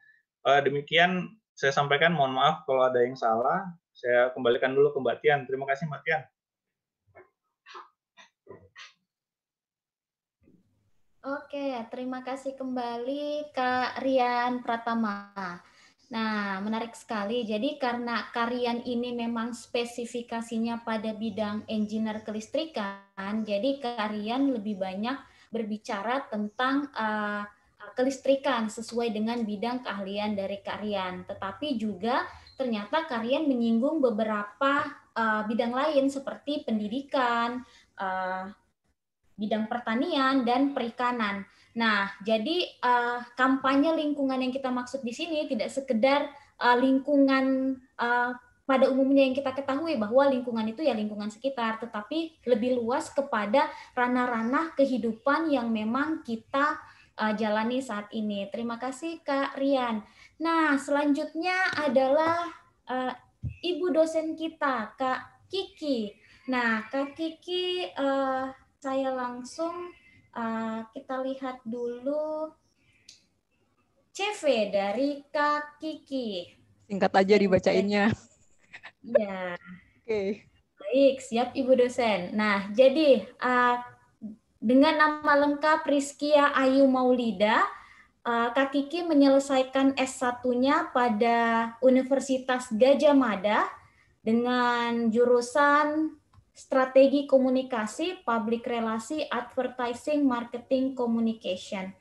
Demikian saya sampaikan, mohon maaf kalau ada yang salah. Saya kembalikan dulu ke Mbak Tian. Terima kasih Mbak Tian. Oke, terima kasih kembali Kak Rian Pratama. Nah, menarik sekali. Jadi karena Kak Rian ini memang spesifikasinya pada bidang engineer kelistrikan, jadi Kak Rian lebih banyak berbicara tentang kelistrikan sesuai dengan bidang keahlian dari Kak Rian. Tetapi juga ternyata Kak Rian menyinggung beberapa bidang lain seperti pendidikan, bidang pertanian dan perikanan. Nah, jadi kampanye lingkungan yang kita maksud di sini tidak sekedar lingkungan pada umumnya yang kita ketahui bahwa lingkungan itu ya lingkungan sekitar, tetapi lebih luas kepada ranah-ranah kehidupan yang memang kita jalani saat ini. Terima kasih Kak Rian. Nah, selanjutnya adalah Ibu dosen kita, Kak Kiki. Nah, Kak Kiki saya langsung kita lihat dulu CV dari Kak Kiki. Singkat aja dibacainnya. Ya. Oke. Baik, siap Ibu dosen. Nah, jadi dengan nama lengkap Rizkia Ayu Maulida, Kak Kiki menyelesaikan S1-nya pada Universitas Gadjah Mada dengan jurusan Strategi Komunikasi, Public Relasi, Advertising, Marketing, Communication.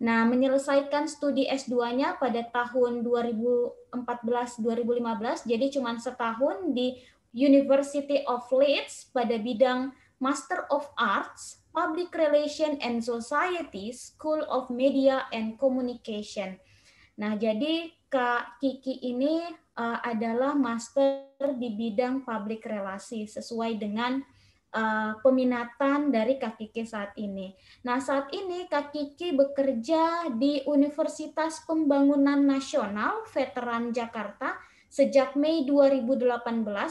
Nah, menyelesaikan studi S2-nya pada tahun 2014-2015, jadi cuma setahun di University of Leeds pada bidang Master of Arts, Public Relation and Society, School of Media and Communication. Nah, jadi Kak Kiki ini adalah master di bidang public relasi sesuai dengan peminatan dari Kak Kiki saat ini. Nah, saat ini Kak Kiki bekerja di Universitas Pembangunan Nasional Veteran Jakarta sejak Mei 2018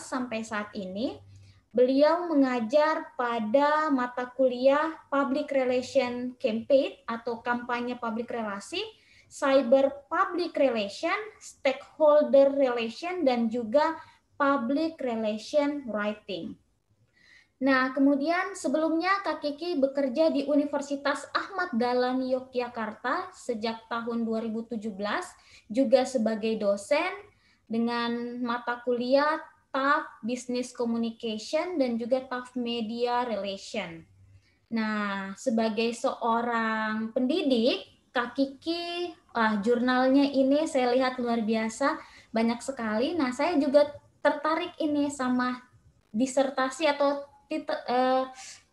sampai saat ini. Beliau mengajar pada mata kuliah Public Relation Campaign atau kampanye publik relasi, Cyber Public Relation, Stakeholder Relation, dan juga Public Relation Writing. Nah, kemudian sebelumnya Kak Kiki bekerja di Universitas Ahmad Dahlan Yogyakarta sejak tahun 2017, juga sebagai dosen dengan mata kuliah TAF Business Communication dan juga TAF Media Relation. Nah, sebagai seorang pendidik, Kak Kiki, jurnalnya ini saya lihat luar biasa, banyak sekali. Nah, saya juga tertarik ini sama disertasi atau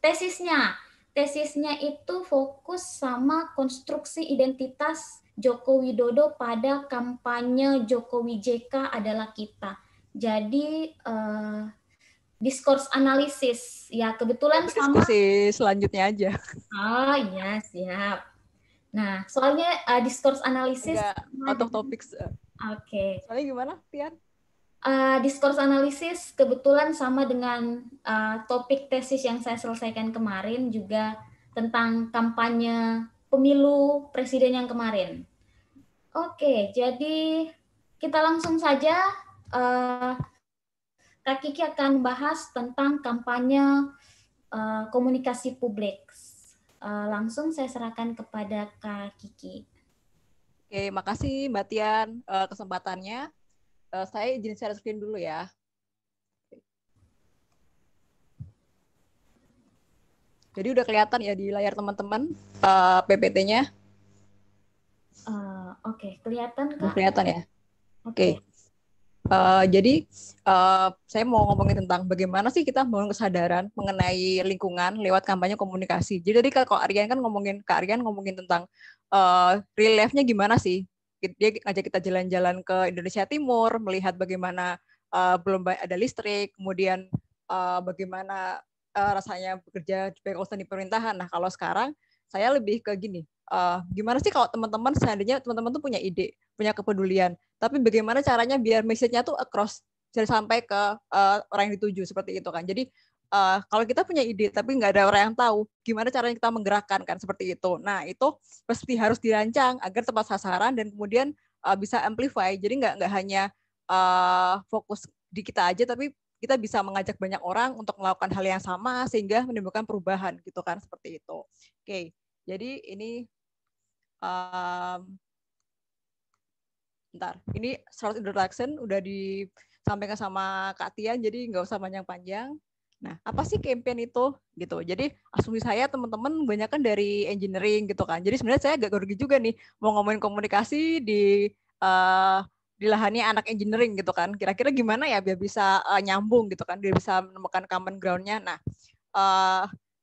tesisnya. Tesisnya itu fokus sama konstruksi identitas Joko Widodo pada kampanye Jokowi JK adalah kita. Jadi discourse analisis ya kebetulan sama diskusi selanjutnya aja. Oh iya siap. Nah soalnya discourse analisis out of topic. Oke. Soalnya gimana Tian? Discourse analisis kebetulan sama dengan topik tesis yang saya selesaikan kemarin juga tentang kampanye pemilu presiden yang kemarin. Oke, jadi kita langsung saja Kak Kiki akan bahas tentang kampanye komunikasi publik. Langsung saya serahkan kepada Kak Kiki. Oke, makasih Mbak Tian kesempatannya. Saya izin share screen dulu ya. Jadi udah kelihatan ya di layar teman-teman PPT-nya? Oke, kelihatan Udah Kak? kelihatan ya? Oke. Jadi saya mau ngomongin tentang bagaimana sih kita membangun kesadaran mengenai lingkungan lewat kampanye komunikasi. Jadi kalau Aryan kan Kak Aryan ngomongin tentang real life-nya gimana sih? Dia ngajak kita jalan-jalan ke Indonesia Timur, melihat bagaimana belum ada listrik, kemudian bagaimana rasanya bekerja di pemerintahan. Nah, kalau sekarang saya lebih ke gini, gimana sih kalau teman-teman seandainya teman-teman tuh punya ide, punya kepedulian, tapi bagaimana caranya biar message-nya tuh across, bisa sampai ke orang yang dituju, seperti itu kan. Jadi kalau kita punya ide tapi nggak ada orang yang tahu, gimana caranya kita menggerakkan kan, seperti itu. Nah, itu pasti harus dirancang agar tepat sasaran dan kemudian bisa amplify. Jadi nggak hanya fokus di kita aja, tapi kita bisa mengajak banyak orang untuk melakukan hal yang sama sehingga menimbulkan perubahan gitu kan, seperti itu. Oke, jadi ini bentar, ini short introduction udah disampaikan sama Kak Tian, jadi nggak usah panjang-panjang. Nah, apa sih campaign itu gitu? Jadi asumsi saya teman-teman banyak kan dari engineering gitu kan. Jadi sebenarnya saya agak grogi juga nih mau ngomongin komunikasi di lahannya anak engineering gitu kan. Kira-kira gimana ya biar bisa nyambung gitu kan, biar bisa menemukan common ground-nya. Nah,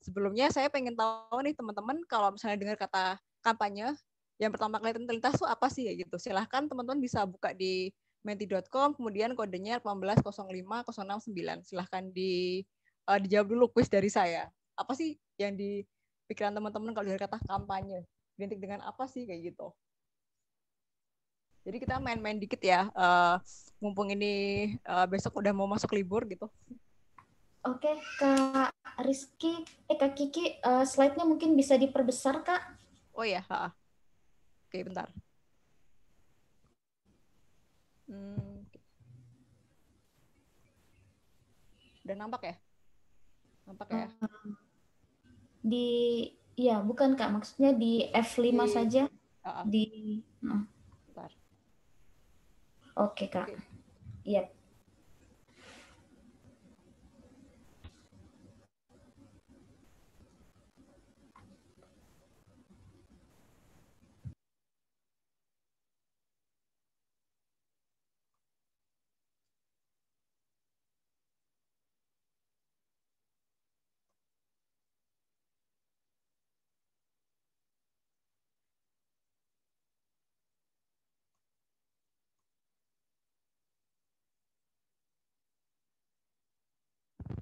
sebelumnya saya pengen tahu nih teman-teman kalau misalnya dengar kata kampanye, yang pertama kali terlintas tuh apa sih ya gitu. Silahkan teman-teman bisa buka di menti.com, kemudian kodenya 1805069. Silahkan dijawab dulu quiz dari saya. Apa sih yang di pikiran teman-teman kalau dengar kata kampanye? Identik dengan apa sih kayak gitu? Jadi kita main-main dikit ya, mumpung ini besok udah mau masuk libur gitu. Oke, Kak Rizky, Kak Kiki, slide-nya mungkin bisa diperbesar, Kak? Oh ya, oke bentar. Udah nampak ya? Nampak ya? Ya bukan Kak, maksudnya di F5 saja. Bentar. Oke Kak. Iya.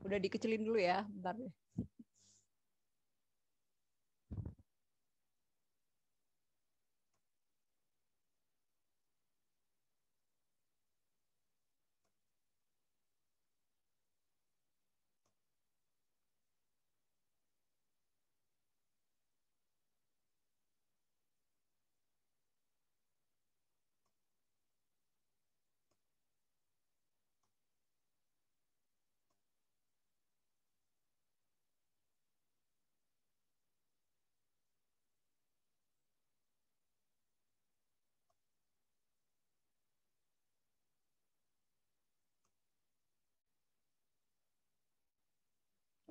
Udah dikecilin dulu ya, bentar deh.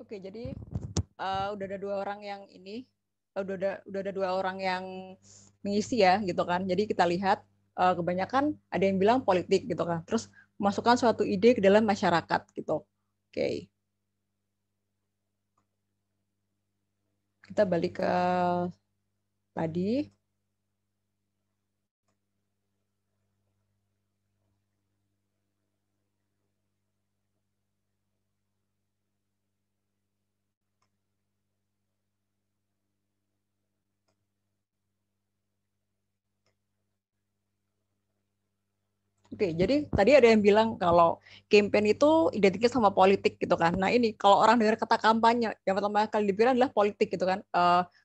Oke, jadi udah ada dua orang yang ini, udah ada dua orang yang mengisi ya, gitu kan. Jadi kita lihat kebanyakan ada yang bilang politik gitu kan. Terus masukkan suatu ide ke dalam masyarakat gitu. Oke. Kita balik ke tadi. Oke, jadi tadi ada yang bilang kalau campaign itu identiknya sama politik gitu kan. Nah ini kalau orang dengar kata kampanye, yang pertama kali dipikiran adalah politik gitu kan.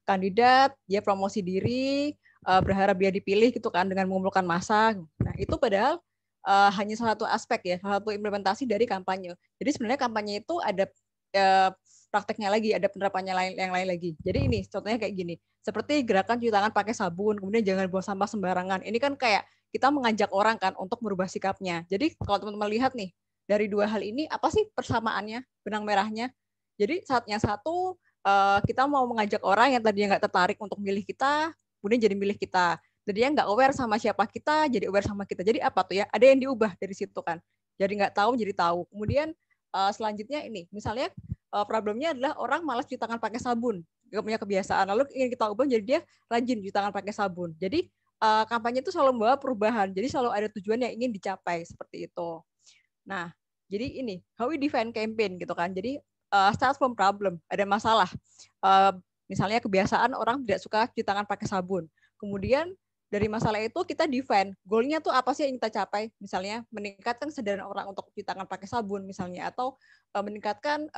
Kandidat, dia promosi diri, berharap dia dipilih gitu kan dengan mengumpulkan massa. Nah itu padahal hanya salah satu aspek ya, salah satu implementasi dari kampanye. Jadi sebenarnya kampanye itu ada prakteknya lagi, ada penerapannya yang lain lagi. Jadi ini contohnya kayak gini, seperti gerakan cuci tangan pakai sabun, kemudian jangan buang sampah sembarangan. Ini kan kayak kita mengajak orang kan untuk merubah sikapnya. Jadi kalau teman-teman lihat nih, dari dua hal ini apa sih persamaannya, benang merahnya? Jadi saat yang satu kita mau mengajak orang yang tadinya nggak tertarik untuk milih kita, kemudian jadi milih kita. Jadinya nggak aware sama siapa kita, jadi aware sama kita. Jadi apa tuh ya? Ada yang diubah dari situ kan. Jadi nggak tahu, jadi tahu. Kemudian selanjutnya ini, misalnya problemnya adalah orang malas cuci tangan pakai sabun, nggak punya kebiasaan. Lalu ingin kita ubah jadi dia rajin cuci tangan pakai sabun. Jadi kampanye itu selalu membawa perubahan. Jadi selalu ada tujuan yang ingin dicapai seperti itu. Nah, jadi ini how we define campaign gitu kan. Jadi start from problem, ada masalah. Misalnya kebiasaan orang tidak suka cuci tangan pakai sabun. Kemudian dari masalah itu kita define goalnya tuh apa sih yang kita capai. Misalnya meningkatkan kesadaran orang untuk cuci tangan pakai sabun misalnya, atau meningkatkan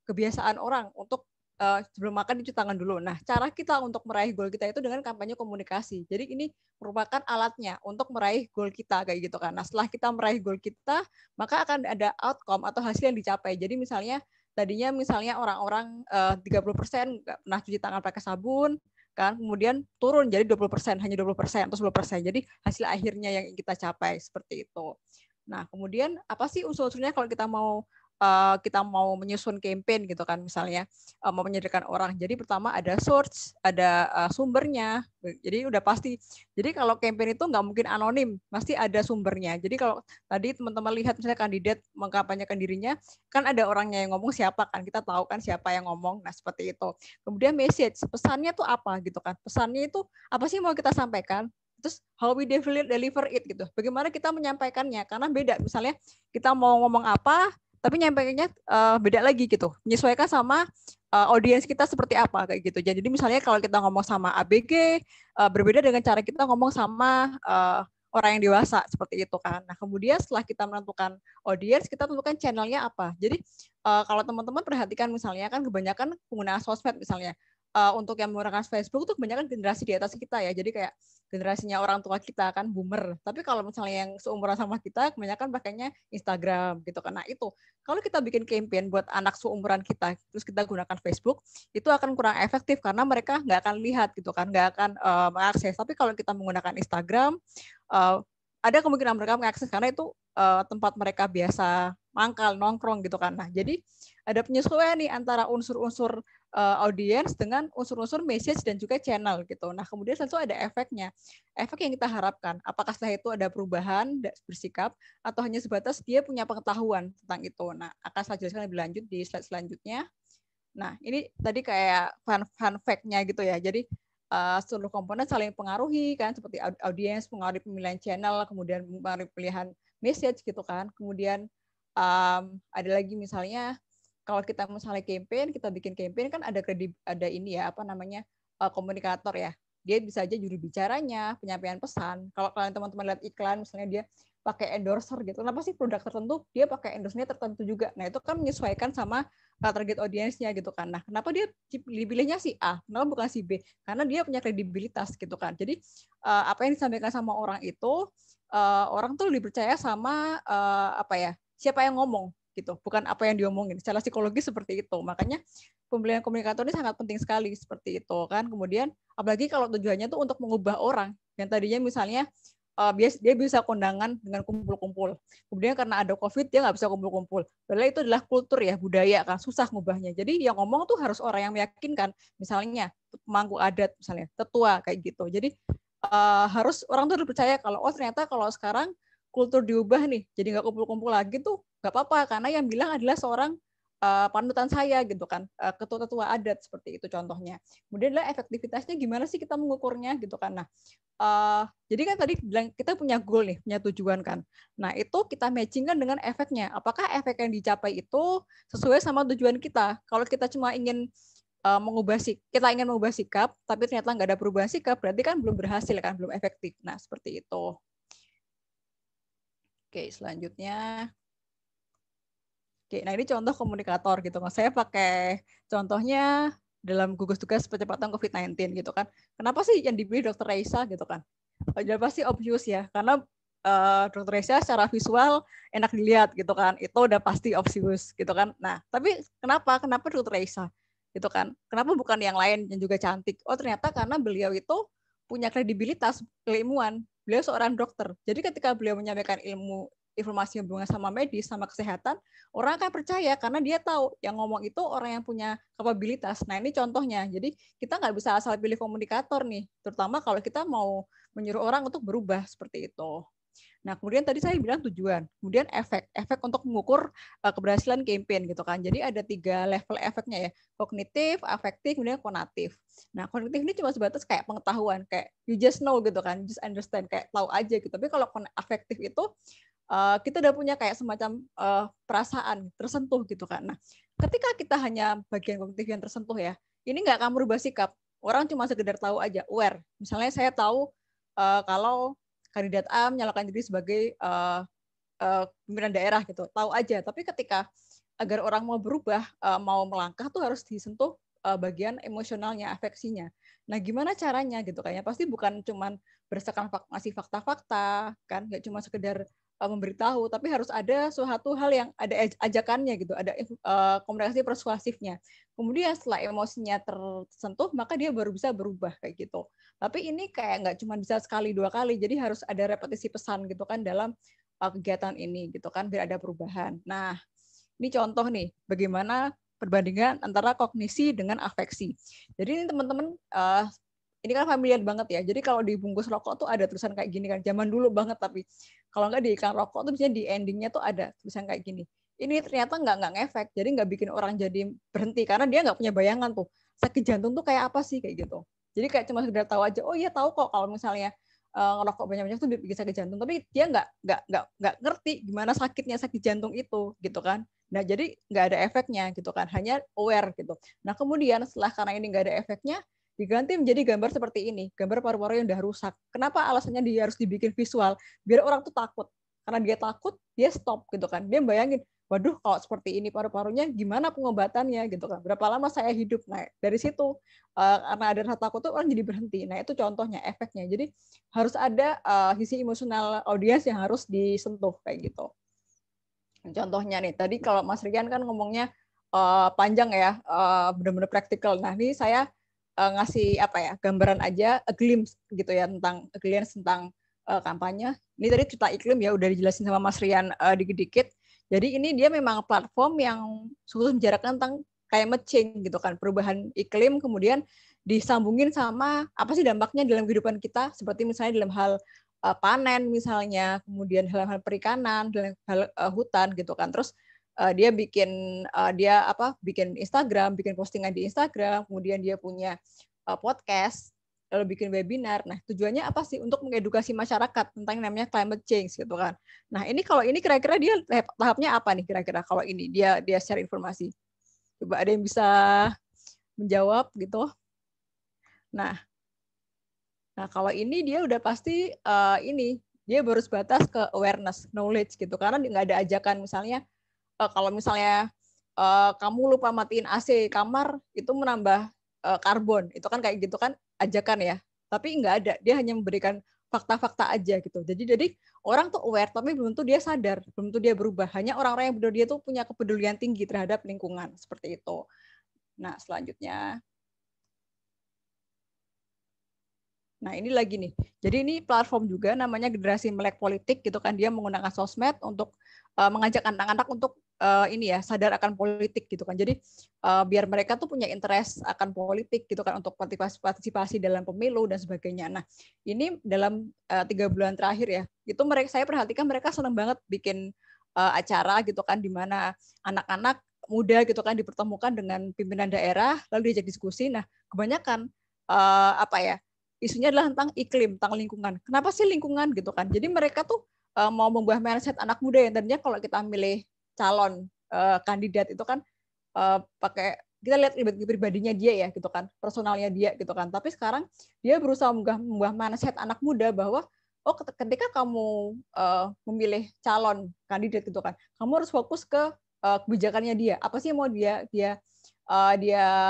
kebiasaan orang untuk sebelum makan cuci tangan dulu. Nah, cara kita untuk meraih goal kita itu dengan kampanye komunikasi. Jadi ini merupakan alatnya untuk meraih goal kita kayak gitu kan. Nah, setelah kita meraih goal kita, maka akan ada outcome atau hasil yang dicapai. Jadi misalnya tadinya misalnya orang-orang 30% nggak pernah cuci tangan pakai sabun, kan, kemudian turun jadi 20%, hanya 20% atau 10%. Jadi hasil akhirnya yang kita capai seperti itu. Nah, kemudian apa sih unsur-unsurnya kalau kita mau menyusun campaign gitu kan, misalnya mau menyadarkan orang. Jadi pertama ada source, ada sumbernya. Jadi udah pasti. Jadi kalau campaign itu nggak mungkin anonim, pasti ada sumbernya. Jadi kalau tadi teman-teman lihat misalnya kandidat mengkampanyekan dirinya, kan ada orangnya yang ngomong siapa kan, kita tahu kan siapa yang ngomong. Nah seperti itu. Kemudian message, pesannya tuh apa gitu kan? Pesannya itu apa sih mau kita sampaikan? Terus how we deliver it gitu. Bagaimana kita menyampaikannya? Karena beda. Misalnya kita mau ngomong apa, tapi nyampaikannya beda lagi gitu, menyesuaikan sama audiens kita seperti apa kayak gitu. Jadi misalnya kalau kita ngomong sama ABG berbeda dengan cara kita ngomong sama orang yang dewasa seperti itu kan. Nah kemudian setelah kita menentukan audiens, kita tentukan channelnya apa. Jadi kalau teman-teman perhatikan misalnya kan kebanyakan penggunaan sosmed misalnya. Untuk yang menggunakan Facebook tuh kebanyakan generasi di atas kita ya. Jadi kayak generasinya orang tua kita kan boomer. Tapi kalau misalnya yang seumuran sama kita kebanyakan pakainya Instagram gitu kan. Nah itu kalau kita bikin campaign buat anak seumuran kita terus kita gunakan Facebook itu akan kurang efektif karena mereka nggak akan lihat gitu kan, nggak akan mengakses. Tapi kalau kita menggunakan Instagram ada kemungkinan mereka mengakses karena itu tempat mereka biasa mangkal nongkrong gitu kan. Nah jadi ada penyesuaian nih antara unsur-unsur audiens dengan unsur-unsur message dan juga channel gitu. Nah, kemudian tentu ada efeknya. Efek yang kita harapkan. Apakah setelah itu ada perubahan bersikap atau hanya sebatas dia punya pengetahuan tentang itu. Nah, akan saya jelaskan lebih lanjut di slide selanjutnya. Nah, ini tadi kayak fun fact-nya gitu ya. Jadi seluruh komponen saling pengaruhi kan, seperti audiens mengaruhi pemilihan channel, kemudian mengaruhi pilihan message gitu kan. Kemudian ada lagi misalnya kalau kita misalnya campaign, kita bikin campaign kan ada ini ya, apa namanya, komunikator ya. Dia bisa aja juru bicaranya, penyampaian pesan. Kalau kalian teman-teman lihat iklan, misalnya dia pakai endorser gitu. Kenapa sih produk tertentu dia pakai endorse-nya tertentu juga. Nah, itu kan menyesuaikan sama target audiensnya gitu kan. Nah, kenapa dia pilihnya si A, kenapa bukan si B? Karena dia punya kredibilitas gitu kan. Jadi apa yang disampaikan sama orang itu, orang tuh lebih percaya sama apa ya, siapa yang ngomong gitu, bukan apa yang diomongin. Secara psikologis seperti itu. Makanya pemilihan komunikator ini sangat penting sekali seperti itu kan. Kemudian apalagi kalau tujuannya tuh untuk mengubah orang yang tadinya misalnya dia bisa kondangan dengan kumpul-kumpul. Kemudian karena ada COVID dia nggak bisa kumpul-kumpul. Padahal itu adalah kultur ya, budaya kan, susah ngubahnya. Jadi yang ngomong tuh harus orang yang meyakinkan. Misalnya pemangku adat misalnya, tetua kayak gitu. Jadi harus orang tuh percaya kalau oh ternyata kalau sekarang kultur diubah nih, jadi nggak kumpul-kumpul lagi tuh nggak apa-apa karena yang bilang adalah seorang panutan saya gitu kan, ketua-ketua adat seperti itu contohnya. Kemudian adalah efektivitasnya gimana sih kita mengukurnya gitu kan. Nah, jadi kan tadi bilang kita punya goal nih, punya tujuan kan. Nah itu kita matchingkan dengan efeknya. Apakah efek yang dicapai itu sesuai sama tujuan kita? Kalau kita cuma ingin kita ingin mengubah sikap, tapi ternyata nggak ada perubahan sikap, berarti kan belum berhasil kan, belum efektif. Nah seperti itu. Oke, selanjutnya. Oke, nah ini contoh komunikator gitu. Saya pakai contohnya dalam gugus tugas percepatan COVID-19 gitu kan. Kenapa sih yang dipilih Dr. Raisa gitu kan? Udah pasti obvious ya, karena Dr. Raisa secara visual enak dilihat gitu kan. Itu udah pasti obvious gitu kan. Nah, tapi kenapa Dr. Raisa gitu kan? Kenapa bukan yang lain yang juga cantik? Oh, ternyata karena beliau itu punya kredibilitas keilmuan. Beliau seorang dokter. Jadi ketika beliau menyampaikan ilmu informasi yang berhubungan sama medis, sama kesehatan, orang akan percaya karena dia tahu yang ngomong itu orang yang punya kapabilitas. Nah, ini contohnya. Jadi kita nggak bisa asal pilih komunikator nih, terutama kalau kita mau menyuruh orang untuk berubah seperti itu. Nah, kemudian tadi saya bilang tujuan, kemudian efek untuk mengukur keberhasilan campaign gitu kan. Jadi ada 3 level efeknya ya, kognitif, afektif, kemudian konatif. Nah, kognitif ini cuma sebatas kayak pengetahuan, kayak you just know gitu kan, just understand, kayak tahu aja gitu. Tapi kalau afektif itu kita udah punya kayak semacam perasaan tersentuh gitu kan. Nah, ketika kita hanya bagian kognitif yang tersentuh ya, ini nggak akan merubah sikap. Orang cuma sekedar tahu aja, aware. Misalnya saya tahu kalau kandidat A menyalakan diri sebagai pimpinan daerah gitu, tahu aja. Tapi ketika agar orang mau berubah, mau melangkah tuh harus disentuh bagian emosionalnya, afeksinya. Nah, gimana caranya gitu kayaknya? Pasti bukan cuman berdasarkan ngasih fakta-fakta, kan? Nggak cuma sekedar memberitahu, tapi harus ada suatu hal yang ada ajakannya gitu, ada komunikasi persuasifnya. Kemudian setelah emosinya tersentuh, maka dia baru bisa berubah kayak gitu. Tapi ini kayak nggak cuma bisa sekali 2 kali, jadi harus ada repetisi pesan gitu kan dalam kegiatan ini gitu kan biar ada perubahan. Nah, ini contoh nih bagaimana perbandingan antara kognisi dengan afeksi. Jadi ini teman-teman ini kan familiar banget ya. Jadi kalau di bungkus rokok tuh ada tulisan kayak gini kan. Zaman dulu banget tapi kalau nggak di iklan rokok tuh biasanya di endingnya tuh ada tulisan kayak gini. Ini ternyata nggak ngefek. Jadi nggak bikin orang jadi berhenti karena dia nggak punya bayangan tuh sakit jantung tuh kayak apa sih kayak gitu. Jadi kayak cuma sekedar tahu aja. Oh iya tahu kok kalau misalnya ngerokok banyak-banyak tuh bikin sakit jantung. Tapi dia nggak ngerti gimana sakitnya sakit jantung itu gitu kan. Nah jadi nggak ada efeknya gitu kan. Hanya aware gitu. Nah kemudian setelah karena ini nggak ada efeknya diganti menjadi gambar seperti ini, gambar paru-paru yang udah rusak. Kenapa alasannya dia harus dibikin visual? Biar orang tuh takut. Karena dia takut, dia stop gitu kan. Dia bayangin, waduh kalau seperti ini paru-parunya gimana pengobatannya gitu kan. Berapa lama saya hidup? Nah, dari situ karena ada rasa takut tuh orang jadi berhenti. Nah, itu contohnya efeknya. Jadi harus ada sisi emosional audiens yang harus disentuh kayak gitu. Contohnya nih, tadi kalau Mas Rian kan ngomongnya panjang ya, benar-benar praktikal. Nah, ini saya ngasih apa ya gambaran aja a glimpse gitu ya tentang kampanye. Ini tadi cerita iklim ya udah dijelasin sama Mas Rian dikit-dikit. Jadi ini dia memang platform yang khusus membicarakan tentang climate change gitu kan, perubahan iklim, kemudian disambungin sama apa sih dampaknya dalam kehidupan kita, seperti misalnya dalam hal panen misalnya, kemudian hal-hal perikanan, dalam hal hutan gitu kan. Terus dia bikin bikin Instagram, bikin postingan di Instagram, kemudian dia punya podcast, lalu bikin webinar. Nah, tujuannya apa sih? Untuk mengedukasi masyarakat tentang yang namanya climate change gitu kan. Nah, ini kalau ini kira-kira dia tahapnya apa nih kira-kira kalau ini dia share informasi? Coba ada yang bisa menjawab gitu. Nah, kalau ini dia udah pasti ini dia baru sebatas ke awareness, knowledge gitu. Karena nggak ada ajakan misalnya kalau misalnya kamu lupa matiin AC kamar itu menambah karbon, itu kan kayak gitu kan ajakan ya. Tapi nggak ada, dia hanya memberikan fakta-fakta aja gitu. Jadi orang tuh aware, tapi belum tentu dia sadar, belum tentu dia berubah. Hanya orang-orang yang benar dia tuh punya kepedulian tinggi terhadap lingkungan seperti itu. Nah selanjutnya. Nah, ini lagi nih. Jadi ini platform juga namanya Generasi Melek Politik gitu kan. Dia menggunakan sosmed untuk mengajak anak-anak untuk ini ya, sadar akan politik gitu kan. Jadi biar mereka tuh punya interest akan politik gitu kan untuk partisipasi dalam pemilu dan sebagainya. Nah, ini dalam 3 bulan terakhir ya. Itu saya perhatikan mereka senang banget bikin acara gitu kan di mana anak-anak muda gitu kan dipertemukan dengan pimpinan daerah lalu diajak diskusi. Nah, kebanyakan isunya adalah tentang iklim, tentang lingkungan. Kenapa sih lingkungan gitu kan? Jadi mereka tuh mau membuat mindset anak muda yang tadinya kalau kita milih calon kandidat itu kan pakai kita lihat pribadinya dia ya gitu kan, personalnya dia gitu kan. Tapi sekarang dia berusaha membuat mindset anak muda bahwa ketika kamu memilih calon kandidat gitu kan, kamu harus fokus ke kebijakannya dia. Apa sih yang mau dia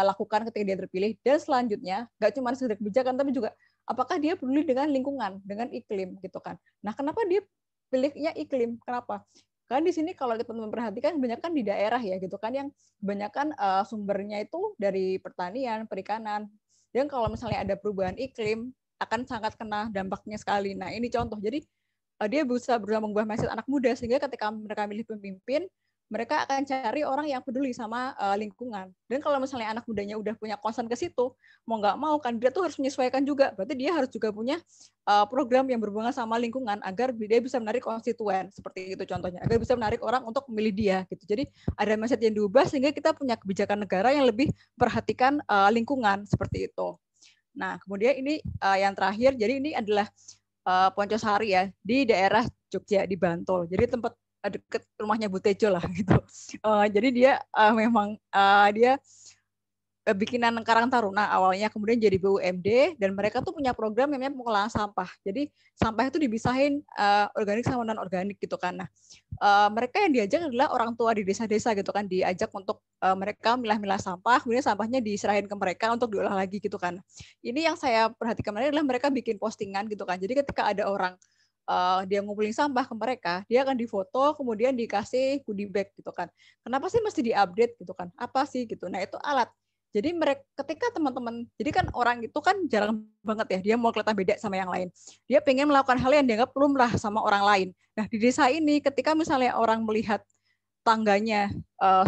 lakukan ketika dia terpilih, dan selanjutnya nggak cuma sekedar kebijakan tapi juga apakah dia peduli dengan lingkungan, dengan iklim gitu kan. Nah, kenapa dia pilihnya iklim? Kenapa? Karena di sini kalau kita memperhatikan kebanyakan di daerah ya gitu kan, yang kebanyakan sumbernya itu dari pertanian, perikanan. Dan kalau misalnya ada perubahan iklim akan sangat kena dampaknya sekali. Nah, ini contoh. Jadi dia berusaha mengubah mindset anak muda sehingga ketika mereka milih pemimpin, mereka akan cari orang yang peduli sama lingkungan. Dan kalau misalnya anak mudanya udah punya concern ke situ, mau nggak mau kandidat tuh harus menyesuaikan juga. Berarti dia harus juga punya program yang berhubungan sama lingkungan agar dia bisa menarik konstituen, seperti itu contohnya, agar bisa menarik orang untuk memilih dia gitu. Jadi ada mindset yang diubah sehingga kita punya kebijakan negara yang lebih perhatikan lingkungan, seperti itu. Nah, kemudian ini yang terakhir, jadi ini adalah Poncosari ya, di daerah Jogja, di Bantul. Jadi tempat deket rumahnya Bu Tejo lah gitu. Jadi dia memang dia bikinan Karang Taruna awalnya, kemudian jadi BUMD, dan mereka tuh punya program yang namanya pengolahan sampah. Jadi sampah itu dipisahin organik sama non organik gitu kan. Nah, mereka yang diajak adalah orang tua di desa-desa gitu kan, diajak untuk mereka milah-milah sampah, kemudian sampahnya diserahin ke mereka untuk diolah lagi gitu kan. Ini yang saya perhatikan adalah mereka bikin postingan gitu kan. Jadi ketika ada orang dia ngumpulin sampah ke mereka, dia akan difoto, kemudian dikasih goodie bag gitu kan. Kenapa sih mesti diupdate gitu kan? Apa sih gitu? Nah itu alat. Jadi mereka ketika teman-teman, jadi kan orang itu kan jarang banget ya, dia mau kelihatan beda sama yang lain. Dia pengen melakukan hal yang dianggap lumrah sama orang lain. Nah di desa ini, ketika misalnya orang melihat tangganya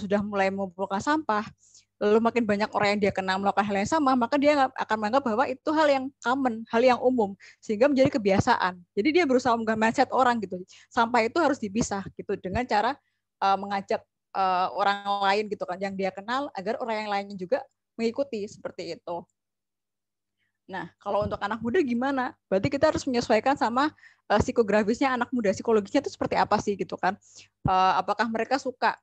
sudah mulai mengumpulkan sampah, lalu makin banyak orang yang dia kenal melakukan hal yang sama, maka dia akan menganggap bahwa itu hal yang common, hal yang umum, sehingga menjadi kebiasaan. Jadi dia berusaha mengubah mindset orang gitu. Sampah itu harus dipisah gitu dengan cara mengajak orang lain gitu kan yang dia kenal agar orang yang lainnya juga mengikuti seperti itu. Nah, kalau untuk anak muda gimana? Berarti kita harus menyesuaikan sama psikografisnya anak muda, psikologisnya itu seperti apa sih gitu kan? Apakah mereka suka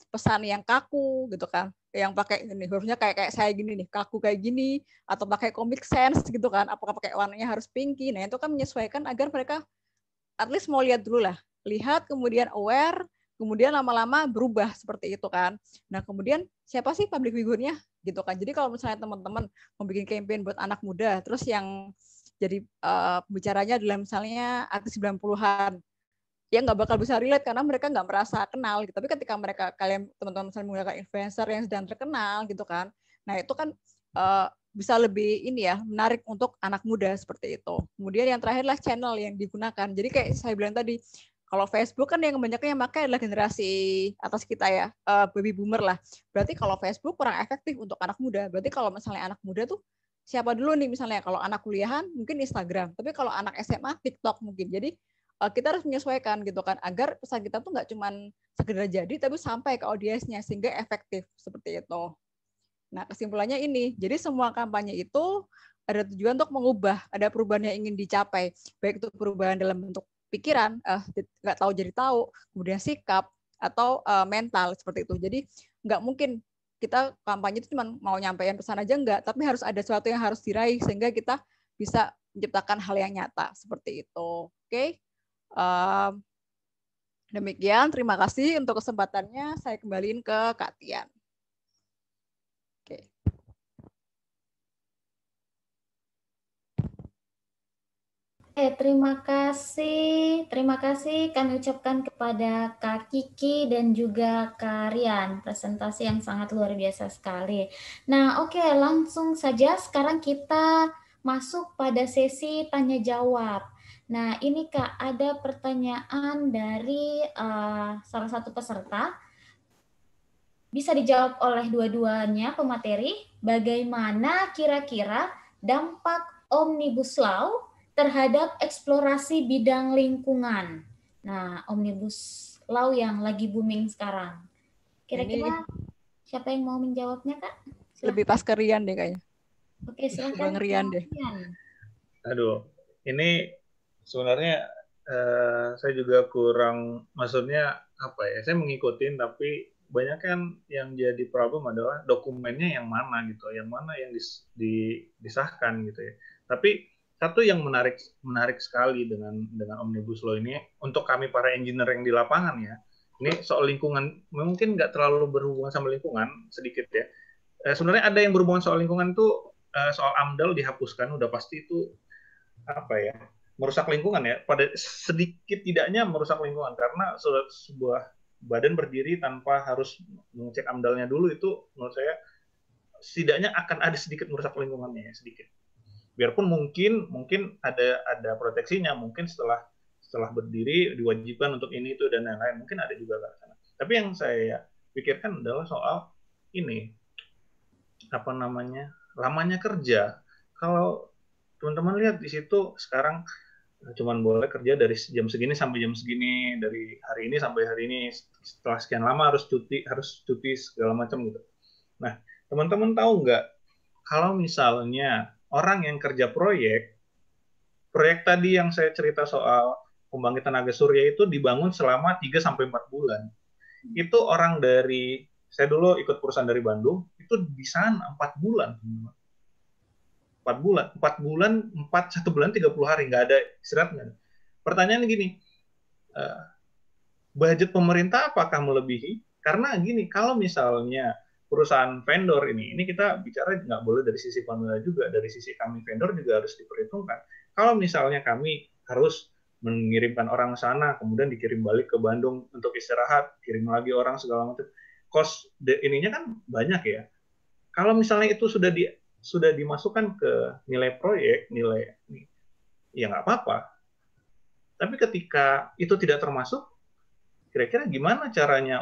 pesan yang kaku gitu kan? Yang pakai ini hurufnya kayak saya gini nih, kaku kayak gini, atau pakai Comic Sans gitu kan? Apakah pakai warnanya harus pinky? Nah, itu kan menyesuaikan agar mereka at least mau lihat dulu lah. Lihat, kemudian aware, kemudian lama-lama berubah seperti itu kan. Nah, kemudian siapa sih public figure-nya gitu kan. Jadi kalau misalnya teman-teman mau bikin campaign buat anak muda, terus yang jadi pembicaranya adalah misalnya artis 90-an, ya nggak bakal bisa relate karena mereka nggak merasa kenal gitu. Tapi ketika kalian teman-teman misalnya menggunakan influencer yang sedang terkenal gitu kan, nah itu kan bisa lebih ini ya, menarik untuk anak muda seperti itu. Kemudian yang terakhir lah channel yang digunakan. Jadi kayak saya bilang tadi, kalau Facebook kan yang kebanyakan yang pakai adalah generasi atas kita ya, baby boomer lah. Berarti kalau Facebook kurang efektif untuk anak muda. Berarti kalau misalnya anak muda tuh siapa dulu nih misalnya, kalau anak kuliahan mungkin Instagram, tapi kalau anak SMA TikTok mungkin. Jadi kita harus menyesuaikan gitu kan, agar pesan kita tuh nggak cuma sekedar jadi, tapi sampai ke audiensnya sehingga efektif seperti itu. Nah, kesimpulannya ini, jadi semua kampanye itu ada tujuan untuk mengubah, ada perubahan yang ingin dicapai, baik itu perubahan dalam bentuk pikiran, nggak tahu jadi tahu, kemudian sikap, atau mental, seperti itu. Jadi nggak mungkin kita kampanye itu cuma mau nyampein pesan aja, enggak, tapi harus ada sesuatu yang harus diraih, sehingga kita bisa menciptakan hal yang nyata, seperti itu. Oke? Demikian, terima kasih untuk kesempatannya. Saya kembaliin ke Kak Tian. Oke. Terima kasih kami ucapkan kepada Kak Kiki dan juga Kak Rian, presentasi yang sangat luar biasa sekali. Nah, oke, langsung saja sekarang kita masuk pada sesi tanya jawab. Nah, ini Kak, ada pertanyaan dari salah satu peserta. Bisa dijawab oleh dua-duanya pemateri. Bagaimana kira-kira dampak Omnibus Law terhadap eksplorasi bidang lingkungan? Nah, Omnibus Law yang lagi booming sekarang. Kira-kira siapa yang mau menjawabnya, Kak? Silahkan. Lebih pas ke Rian deh kayaknya. Oke, silahkan. Bang Rian deh. Aduh, ini sebenarnya saya juga kurang, maksudnya apa ya, saya mengikutin, tapi banyak kan yang jadi problem adalah dokumennya yang mana gitu, yang mana yang disahkan gitu ya. Tapi satu yang menarik sekali dengan Omnibus Law ini, untuk kami para engineer yang di lapangan ya, ini soal lingkungan, mungkin nggak terlalu berhubungan sama lingkungan, sedikit ya. Sebenarnya ada yang berhubungan soal lingkungan tuh, soal AMDAL dihapuskan, udah pasti itu apa ya, merusak lingkungan ya, pada sedikit tidaknya merusak lingkungan, karena sebuah badan berdiri tanpa harus mengecek AMDAL-nya dulu, itu menurut saya setidaknya akan ada sedikit merusak lingkungannya ya, sedikit. Biarpun mungkin ada proteksinya, mungkin setelah setelah berdiri diwajibkan untuk ini itu dan lain-lain. Mungkin ada juga ke sana. Tapi yang saya pikirkan adalah soal ini, apa namanya, lamanya kerja. Kalau teman-teman lihat di situ sekarang cuman boleh kerja dari jam segini sampai jam segini, dari hari ini sampai hari ini, setelah sekian lama harus cuti segala macam gitu. Nah, teman-teman tahu nggak kalau misalnya orang yang kerja proyek tadi yang saya cerita soal pembangkit tenaga surya itu dibangun selama 3 sampai 4 bulan. Itu orang dari, saya dulu ikut perusahaan dari Bandung, itu di sana 4 bulan. 4 bulan, 1 bulan 30 hari, nggak ada istirahat, nggak ada. Pertanyaan gini, budget pemerintah apakah melebihi? Karena gini, kalau misalnya perusahaan vendor ini kita bicara nggak boleh dari sisi pengelola juga, dari sisi kami vendor juga harus diperhitungkan. Kalau misalnya kami harus mengirimkan orang ke sana, kemudian dikirim balik ke Bandung untuk istirahat, kirim lagi orang segala macam, cost ininya kan banyak ya. Kalau misalnya itu sudah dimasukkan ke nilai proyek, ya nggak apa-apa. Tapi ketika itu tidak termasuk, kira-kira gimana caranya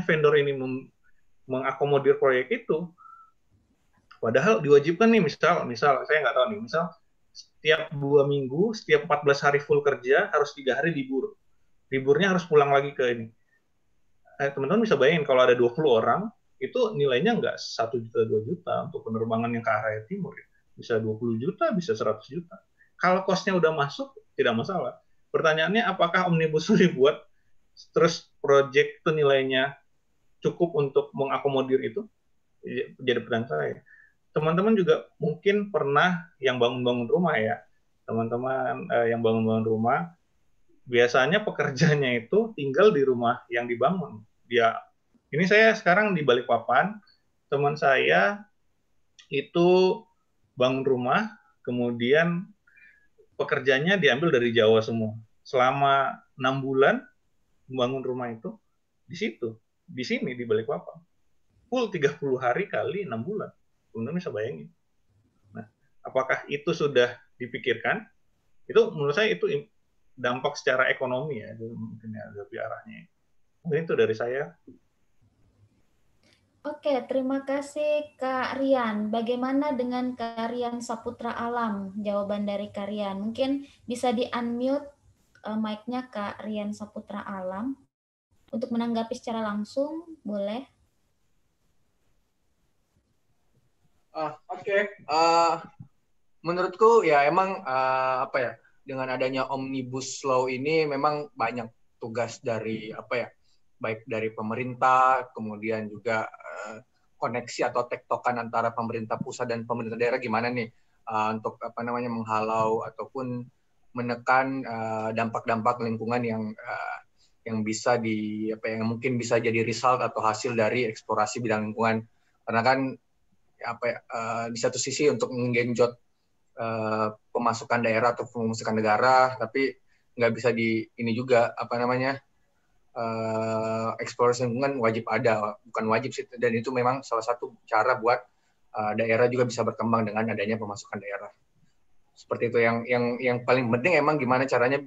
vendor ini mengakomodir proyek itu? Padahal diwajibkan nih, misal saya nggak tahu nih, misal setiap 2 minggu, setiap 14 hari full kerja, harus 3 hari libur. Liburnya harus pulang lagi ke ini. Teman-teman bisa bayangin kalau ada 20 orang, itu nilainya nggak 1 juta, 2 juta untuk penerbangan yang ke arah timur. Ya. Bisa 20 juta, bisa 100 juta. Kalau cost-nya udah masuk, tidak masalah. Pertanyaannya, apakah Omnibus Law dibuat, terus project itu nilainya cukup untuk mengakomodir itu? Jadi pertanyaan saya. Teman-teman juga mungkin pernah yang bangun-bangun rumah ya. Teman-teman yang bangun-bangun rumah, biasanya pekerjanya itu tinggal di rumah yang dibangun. Ini saya sekarang di Balikpapan, teman saya itu bangun rumah, kemudian pekerjanya diambil dari Jawa semua. Selama 6 bulan membangun rumah itu di situ, di sini di Balikpapan. Full 30 hari kali 6 bulan. Teman-teman bisa bayangin. Nah, apakah itu sudah dipikirkan? Itu menurut saya itu dampak secara ekonomi ya, mungkin ya lebih arahnya. Mungkin itu dari saya. Oke, terima kasih Kak Rian. Bagaimana dengan Kak Rian Saputra Alam? Jawaban dari Kak Rian. Mungkin bisa di-unmute mic-nya Kak Rian Saputra Alam. Untuk menanggapi secara langsung, boleh? Oke. Menurutku ya emang apa ya, dengan adanya Omnibus Law ini memang banyak tugas dari baik dari pemerintah, kemudian juga koneksi atau tektokan antara pemerintah pusat dan pemerintah daerah gimana nih untuk menghalau ataupun menekan dampak-dampak lingkungan yang bisa yang mungkin bisa jadi result atau hasil dari eksplorasi bidang lingkungan. Karena kan di satu sisi untuk menggenjot pemasukan daerah atau pemasukan negara, tapi nggak bisa ini juga eksplorasi lingkungan wajib ada, bukan wajib sih, dan itu memang salah satu cara buat daerah juga bisa berkembang dengan adanya pemasukan daerah. Seperti itu yang paling penting emang gimana caranya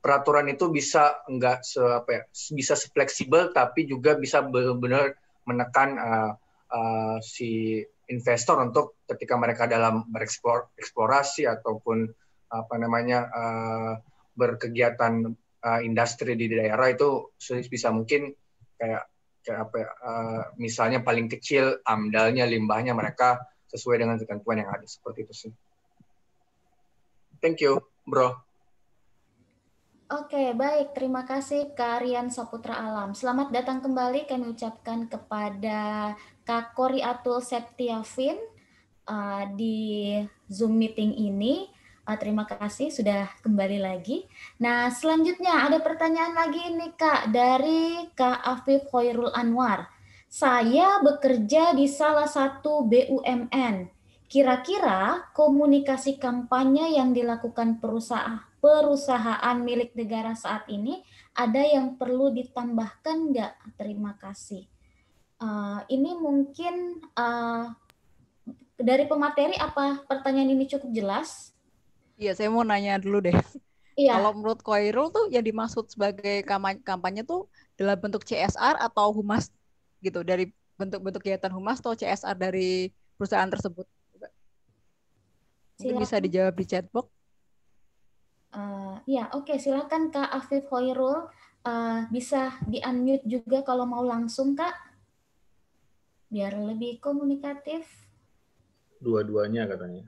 peraturan itu bisa bisa fleksibel tapi juga bisa benar-benar menekan si investor untuk ketika mereka dalam bereksplorasi ataupun berkegiatan industri di daerah itu bisa mungkin misalnya paling kecil amdalnya, limbahnya mereka sesuai dengan ketentuan yang ada, seperti itu sih. Thank you, bro. Oke, baik. Terima kasih Kak Rian Saputra Alam. Selamat datang kembali kami ucapkan kepada Kak Kori Atul Septiafin di Zoom meeting ini. Terima kasih sudah kembali lagi. Nah, selanjutnya ada pertanyaan lagi nih Kak dari Kak Afif Khairul Anwar. Saya bekerja di salah satu BUMN. Kira-kira komunikasi kampanye yang dilakukan perusahaan milik negara saat ini ada yang perlu ditambahkan nggak? Terima kasih. Ini mungkin Dari pemateri apa pertanyaan ini cukup jelas? Iya, saya mau nanya dulu deh. Iya. Kalau menurut Khairul tuh yang dimaksud sebagai kampanye tuh dalam bentuk CSR atau humas gitu, dari bentuk-bentuk kegiatan humas atau CSR dari perusahaan tersebut? Mungkin bisa Silakan. dijawab di chatbox. Ya, oke, silakan Kak Afif Khairul. Bisa di-unmute juga kalau mau langsung, Kak, biar lebih komunikatif. Dua-duanya katanya.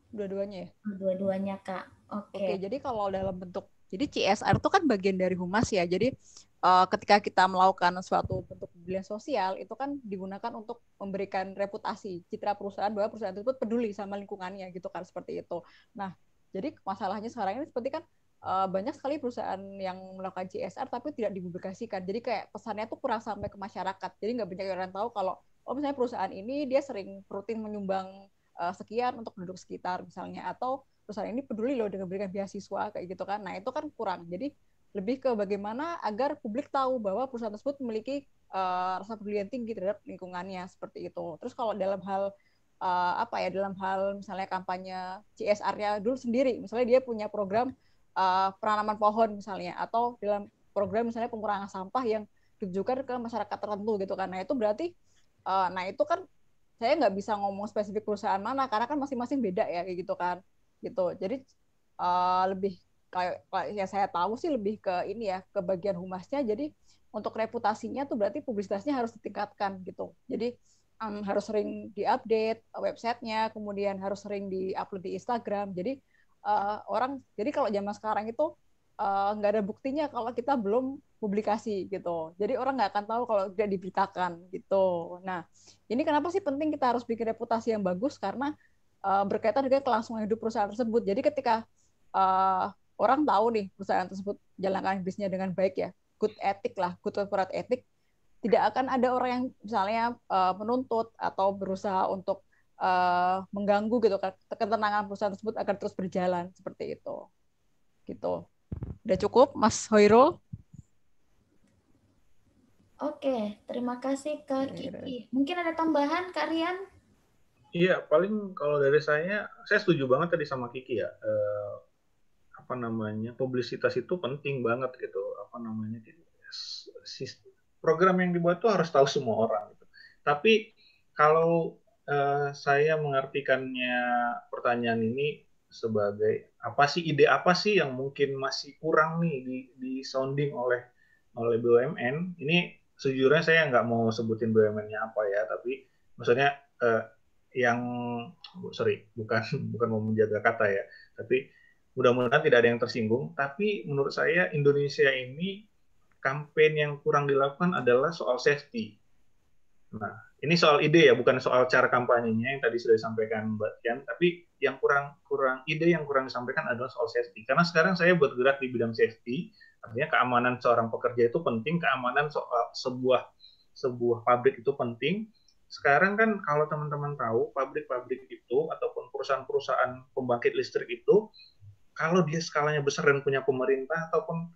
Dua-duanya ya? Dua-duanya, Kak. Oke, Oke. jadi kalau dalam bentuk, jadi CSR itu kan bagian dari humas ya. Jadi ketika kita melakukan suatu bentuk pembelian sosial, itu kan digunakan untuk memberikan reputasi, citra perusahaan bahwa perusahaan tersebut peduli sama lingkungannya gitu kan, seperti itu. Nah, jadi masalahnya sekarang ini seperti kan banyak sekali perusahaan yang melakukan CSR tapi tidak dipublikasikan. Jadi kayak pesannya tuh kurang sampai ke masyarakat. Jadi nggak banyak orang tahu kalau oh misalnya perusahaan ini dia sering rutin menyumbang sekian untuk penduduk sekitar misalnya, atau perusahaan ini peduli loh dengan memberikan beasiswa kayak gitu kan. Nah itu kan kurang. Jadi lebih ke bagaimana agar publik tahu bahwa perusahaan tersebut memiliki rasa peduli yang tinggi terhadap lingkungannya seperti itu. Terus kalau dalam hal dalam hal misalnya kampanye CSR-nya dulu sendiri, misalnya dia punya program penanaman pohon misalnya, atau dalam program misalnya pengurangan sampah yang ditujukan ke masyarakat tertentu gitu kan. Nah itu berarti, nah itu kan saya nggak bisa ngomong spesifik perusahaan mana karena kan masing-masing beda ya kayak gitu kan, gitu. Jadi lebih kayak ya saya tahu sih lebih ke ini ya, ke bagian humasnya. Jadi untuk reputasinya tuh berarti publisitasnya harus ditingkatkan gitu. Jadi harus sering diupdate websitenya, kemudian harus sering diupload di Instagram. Jadi jadi kalau zaman sekarang itu nggak ada buktinya kalau kita belum publikasi gitu. Jadi orang nggak akan tahu kalau tidak diberitakan gitu. Nah, ini kenapa sih penting kita harus bikin reputasi yang bagus, karena berkaitan dengan kelangsungan hidup perusahaan tersebut. Jadi ketika orang tahu nih perusahaan tersebut jalankan bisnisnya dengan baik ya, good ethic lah, good corporate ethic, tidak akan ada orang yang misalnya menuntut atau berusaha untuk mengganggu gitu ketenangan perusahaan tersebut agar terus berjalan seperti itu. Gitu. Udah cukup, Mas Hoirul? Oke, terima kasih Kak Kiki. Mungkin ada tambahan, Kak Rian? Iya, paling kalau dari saya setuju banget tadi sama Kiki ya. Publisitas itu penting banget gitu. Program yang dibuat tuh harus tahu semua orang gitu. Tapi kalau saya mengartikannya pertanyaan ini sebagai ide apa sih yang mungkin masih kurang nih di sounding oleh BUMN. Ini sejujurnya saya nggak mau sebutin BUMN-nya apa ya, tapi maksudnya yang bukan mau menjaga kata ya, tapi mudah-mudahan tidak ada yang tersinggung. Tapi menurut saya Indonesia ini kampanye yang kurang dilakukan adalah soal safety. Nah, ini soal ide ya, bukan soal cara kampanyenya yang tadi sudah disampaikan Mbak Tian, tapi yang ide yang kurang disampaikan adalah soal safety. Karena sekarang saya bergerak di bidang safety, artinya keamanan seorang pekerja itu penting, keamanan soal sebuah pabrik itu penting. Sekarang kan kalau teman-teman tahu, pabrik-pabrik itu ataupun perusahaan-perusahaan pembangkit listrik itu, kalau dia skalanya besar dan punya pemerintah ataupun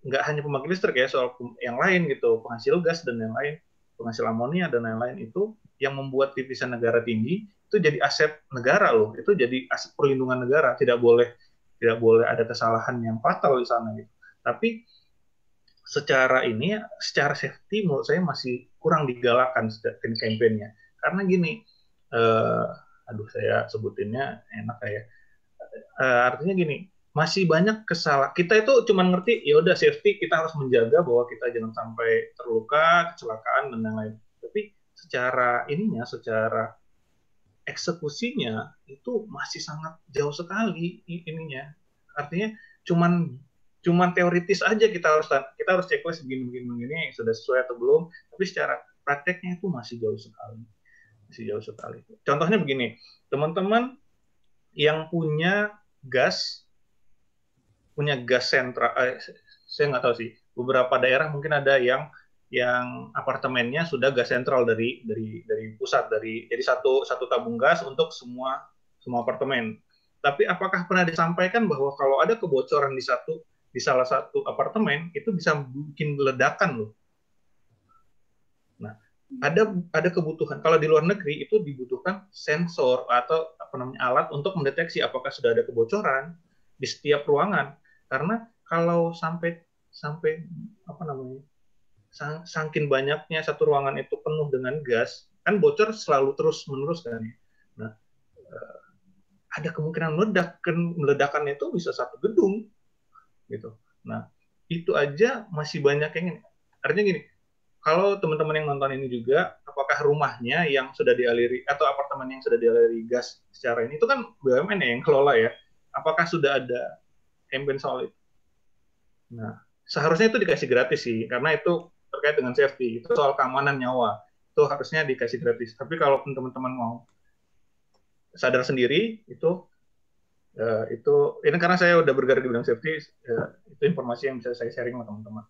nggak hanya pembangkit listrik ya, soal yang lain gitu, penghasil gas dan yang lain, penghasil amonia dan lain-lain, itu yang membuat divisa negara tinggi itu jadi aset negara loh, itu jadi aset perlindungan negara, tidak boleh ada kesalahan yang fatal di sana gitu. Tapi secara safety menurut saya masih kurang digalakkan kampanyenya, karena gini, saya sebutinnya enak kayak artinya gini, masih banyak kesalahan. Kita itu cuma ngerti ya udah safety, kita harus menjaga bahwa kita jangan sampai terluka, kecelakaan dan lain-lain. Tapi secara eksekusinya itu masih sangat jauh sekali ininya. Artinya cuman teoritis aja, kita harus checklist begini sudah sesuai atau belum, tapi secara prakteknya itu masih jauh sekali. Contohnya begini, teman-teman yang punya gas sentral, saya nggak tahu sih, beberapa daerah mungkin ada yang apartemennya sudah gas sentral dari pusat, jadi satu tabung gas untuk semua apartemen. Tapi apakah pernah disampaikan bahwa kalau ada kebocoran di salah satu apartemen itu bisa bikin ledakan loh. Nah, ada kebutuhan. Kalau di luar negeri itu dibutuhkan sensor atau alat untuk mendeteksi apakah sudah ada kebocoran di setiap ruangan. Karena kalau sampai saking banyaknya satu ruangan itu penuh dengan gas, kan bocor selalu terus menerus kan ya. Nah, ada kemungkinan meledakan itu bisa satu gedung gitu. Nah, itu aja masih banyak yang ini. Artinya gini, kalau teman-teman yang nonton ini juga, apakah rumahnya yang sudah dialiri atau apartemen yang sudah dialiri gas secara ini, itu kan BUMN ya yang kelola ya. Apakah sudah ada campaign soal itu? Nah, seharusnya itu dikasih gratis sih, karena itu terkait dengan safety, itu soal keamanan nyawa, itu harusnya dikasih gratis. Tapi kalau teman-teman mau sadar sendiri, itu ini karena saya udah bergerak di bidang safety, itu informasi yang bisa saya sharing sama teman-teman.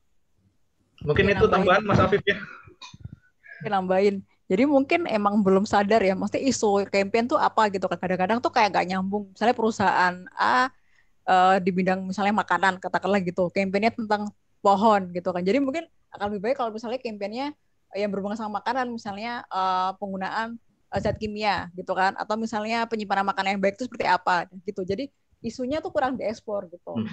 Mungkin itu tambahan Mas Afif ya. Nambahin. Jadi mungkin emang belum sadar ya, maksudnya isu campaign tuh apa gitu. Kadang-kadang tuh kayak gak nyambung. Misalnya perusahaan A di bidang misalnya makanan, katakanlah gitu, campaignnya tentang pohon gitu kan. Jadi mungkin akan lebih baik kalau misalnya campaignnya yang berhubungan sama makanan, misalnya penggunaan zat kimia gitu kan, atau misalnya penyimpanan makanan yang baik itu seperti apa gitu. Jadi isunya tuh kurang diekspor gitu.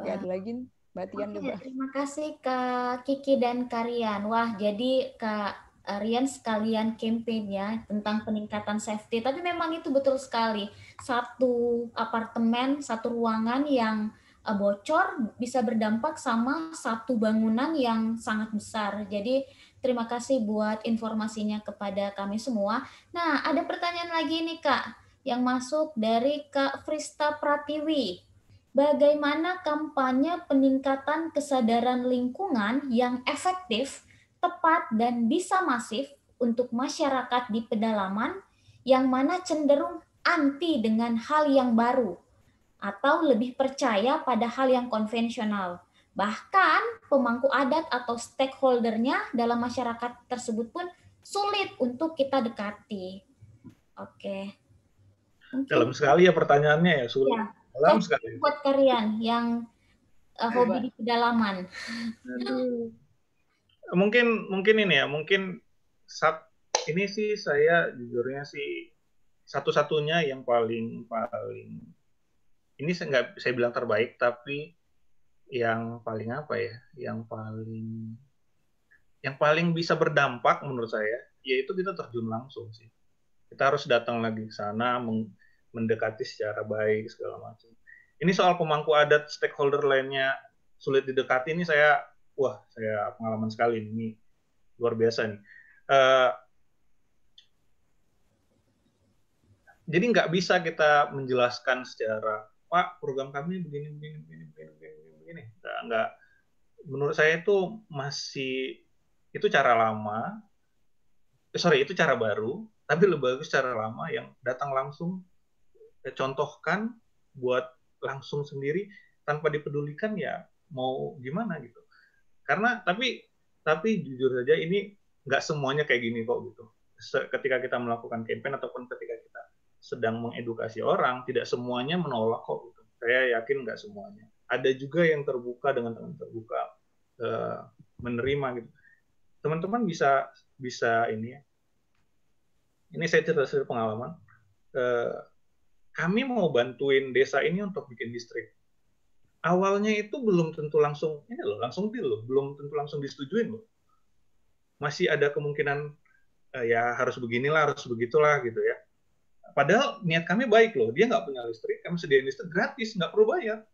Gak ada lagi Mbak Tian. Terima kasih Kak Kiki dan Karian. Wah, jadi Kak Rian sekalian campaign ya tentang peningkatan safety. Tapi memang itu betul sekali. Satu apartemen, satu ruangan yang bocor bisa berdampak sama satu bangunan yang sangat besar. Jadi terima kasih buat informasinya kepada kami semua. Nah, ada pertanyaan lagi nih Kak, yang masuk dari Kak Frista Pratiwi. Bagaimana kampanye peningkatan kesadaran lingkungan yang efektif, tepat, dan bisa masif untuk masyarakat di pedalaman yang mana cenderung anti dengan hal yang baru atau lebih percaya pada hal yang konvensional. Bahkan pemangku adat atau stakeholder-nya dalam masyarakat tersebut pun sulit untuk kita dekati. Oke. Dalam sekali ya pertanyaannya ya, sulit. Ya. Dalam sekali. Buat Karian yang hobi di pedalaman. Mungkin ini ya, mungkin ini sih saya jujurnya sih satu-satunya yang paling ini saya bilang terbaik, tapi yang paling apa ya, yang paling bisa berdampak menurut saya, yaitu kita terjun langsung sih. Kita harus datang lagi ke sana, mendekati secara baik segala macam. Ini soal pemangku adat, stakeholder lainnya sulit didekati, ini saya pengalaman sekali ini luar biasa nih. Jadi nggak bisa kita menjelaskan secara Pak program kami begini. Nggak. Menurut saya itu masih itu cara lama. Itu cara baru, tapi lebih bagus cara lama yang datang langsung, contohkan buat langsung sendiri tanpa dipedulikan ya mau gimana gitu. Karena tapi jujur saja ini nggak semuanya kayak gini kok gitu. Ketika kita melakukan campaign ataupun ketika kita sedang mengedukasi orang, tidak semuanya menolak kok gitu. Saya yakin nggak semuanya. Ada juga yang terbuka dengan tangan terbuka menerima gitu. Teman-teman bisa ini ya. Ini saya cerita pengalaman. Kami mau bantuin desa ini untuk bikin listrik. Awalnya itu belum tentu langsung belum tentu langsung disetujuin loh. Masih ada kemungkinan ya harus beginilah, harus begitulah gitu ya. Padahal niat kami baik loh, dia nggak punya listrik, kami sediain listrik gratis, nggak perlu bayar.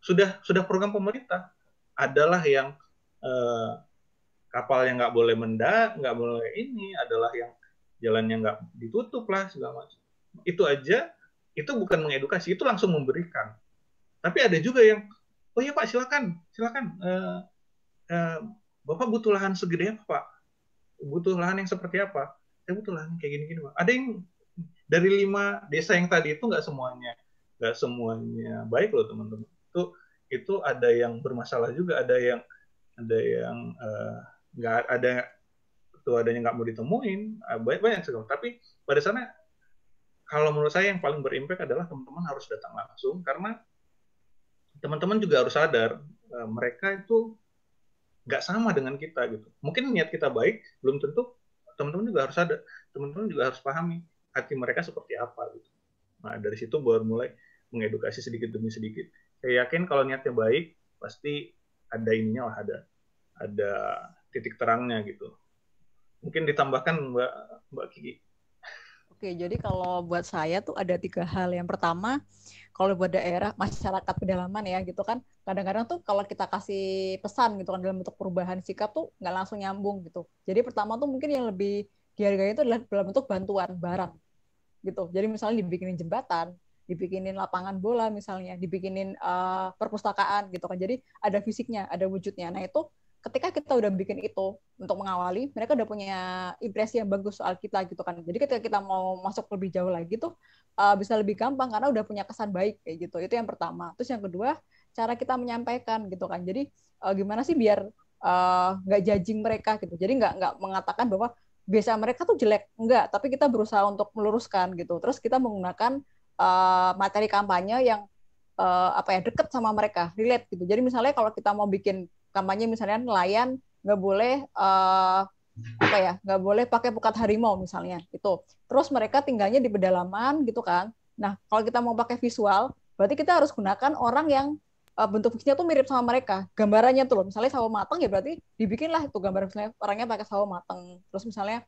Sudah program pemerintah. Adalah yang kapal yang nggak boleh nggak boleh ini, adalah yang jalannya nggak ditutup lah segala macam. Itu aja, itu bukan mengedukasi, itu langsung memberikan. Tapi ada juga yang, oh iya Pak silakan, Bapak butuh lahan segede apa Pak? Butuh lahan yang seperti apa? Saya butuh lahan kayak gini-gini Pak. Ada yang dari 5 desa yang tadi itu nggak semuanya baik loh teman-teman. Itu ada yang bermasalah juga, ada yang nggak ada adanya nggak mau ditemuin, banyak sekali. Tapi pada sana kalau menurut saya yang paling berimpact adalah teman-teman harus datang langsung, karena teman-teman juga harus sadar mereka itu nggak sama dengan kita gitu. Mungkin niat kita baik, belum tentu teman-teman juga harus ada, teman-teman juga harus pahami hati mereka seperti apa gitu. Nah dari situ baru mulai mengedukasi sedikit demi sedikit. Saya yakin kalau niatnya baik, pasti ada ininya lah, ada titik terangnya gitu. Mungkin ditambahkan Mbak Kiki. Oke, jadi kalau buat saya tuh ada 3 hal. Yang pertama, kalau buat daerah, masyarakat pedalaman ya gitu kan, kadang-kadang tuh kalau kita kasih pesan gitu kan dalam bentuk perubahan sikap tuh nggak langsung nyambung gitu. Jadi pertama tuh mungkin yang lebih dihargai itu adalah dalam bentuk bantuan barang gitu. Jadi misalnya dibikinin jembatan, dibikinin lapangan bola misalnya, dibikinin perpustakaan gitu kan. Jadi ada fisiknya, ada wujudnya. Nah itu ketika kita udah bikin itu untuk mengawali, mereka udah punya impresi yang bagus soal kita gitu kan. Jadi ketika kita mau masuk lebih jauh lagi tuh bisa lebih gampang karena udah punya kesan baik kayak gitu. Itu yang pertama. Terus yang kedua, cara kita menyampaikan gitu kan. Jadi gimana sih biar nggak judging mereka gitu. Jadi nggak mengatakan bahwa biasa mereka tuh jelek, enggak, tapi kita berusaha untuk meluruskan gitu. Terus kita menggunakan materi kampanye yang apa ya, deket sama mereka, relate gitu. Jadi misalnya kalau kita mau bikin kampanye misalnya nelayan nggak boleh apa ya, nggak boleh pakai pukat harimau misalnya itu. Terus mereka tinggalnya di pedalaman gitu kan. Nah kalau kita mau pakai visual, berarti kita harus gunakan orang yang bentuk fiksinya tuh mirip sama mereka. Gambarannya tuh loh, misalnya sawo matang ya berarti dibikinlah itu gambar misalnya orangnya pakai sawo matang. Terus misalnya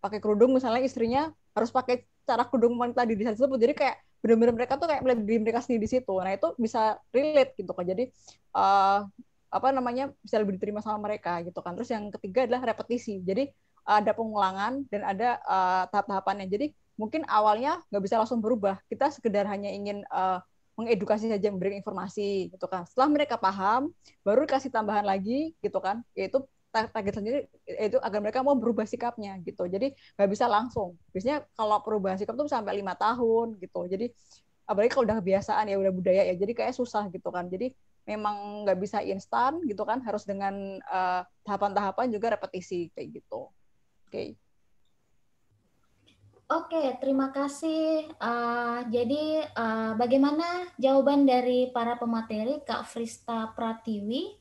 pakai kerudung misalnya istrinya harus pakai cara kerudung wanita di desa tersebut. Jadi kayak benar-benar mereka tuh kayak melihat diri mereka sendiri di situ. Nah itu bisa relate gitu kan. Jadi apa namanya, bisa lebih diterima sama mereka gitu kan. Terus yang ketiga adalah repetisi. Jadi ada pengulangan dan ada tahap-tahapannya. Jadi mungkin awalnya nggak bisa langsung berubah. Kita sekedar hanya ingin mengedukasi saja, memberikan informasi gitu kan. Setelah mereka paham, baru dikasih tambahan lagi gitu kan, yaitu target sendiri itu agar mereka mau berubah sikapnya gitu. Jadi nggak bisa langsung. Biasanya kalau perubahan sikap tuh sampai 5 tahun gitu. Jadi apalagi kalau udah kebiasaan ya, udah budaya ya, jadi kayak susah gitu kan. Jadi memang nggak bisa instan gitu kan, harus dengan tahapan-tahapan juga repetisi kayak gitu. Oke. Oke, terima kasih. Jadi bagaimana jawaban dari para pemateri, Kak Frista Pratiwi?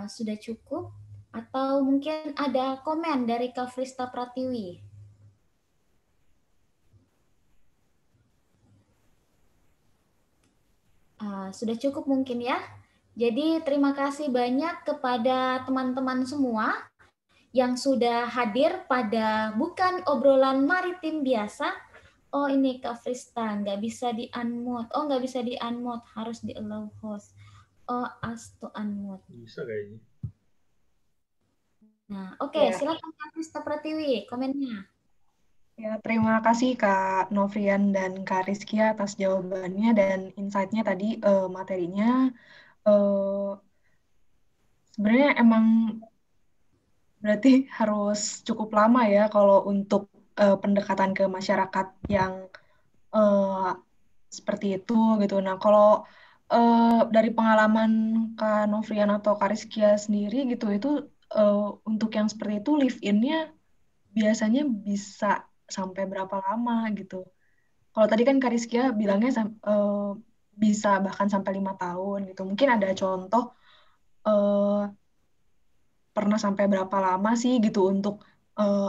Sudah cukup? Atau mungkin ada komen dari Kak Frista Pratiwi? Sudah cukup mungkin ya. Jadi terima kasih banyak kepada teman-teman semua yang sudah hadir pada Bukan Obrolan Maritim Biasa. Oh ini Kak Frista, nggak bisa di-unmute. Oh nggak bisa di-unmute, harus di-allow host. Oh ask to unmute. Bisa kayaknya. Nah oke, silakan Kak Frista Pratiwi, komennya. Ya, terima kasih Kak Novrian dan Kak Rizkia atas jawabannya dan insight-nya tadi, materinya. Sebenarnya emang berarti harus cukup lama ya kalau untuk pendekatan ke masyarakat yang seperti itu gitu. Nah, kalau dari pengalaman Kak Novrian atau Kak Rizkia sendiri gitu, itu untuk yang seperti itu live-in-nya biasanya bisa sampai berapa lama gitu. Kalau tadi kan Kak Rizkia bilangnya bisa bahkan sampai 5 tahun gitu. Mungkin ada contoh pernah sampai berapa lama sih gitu untuk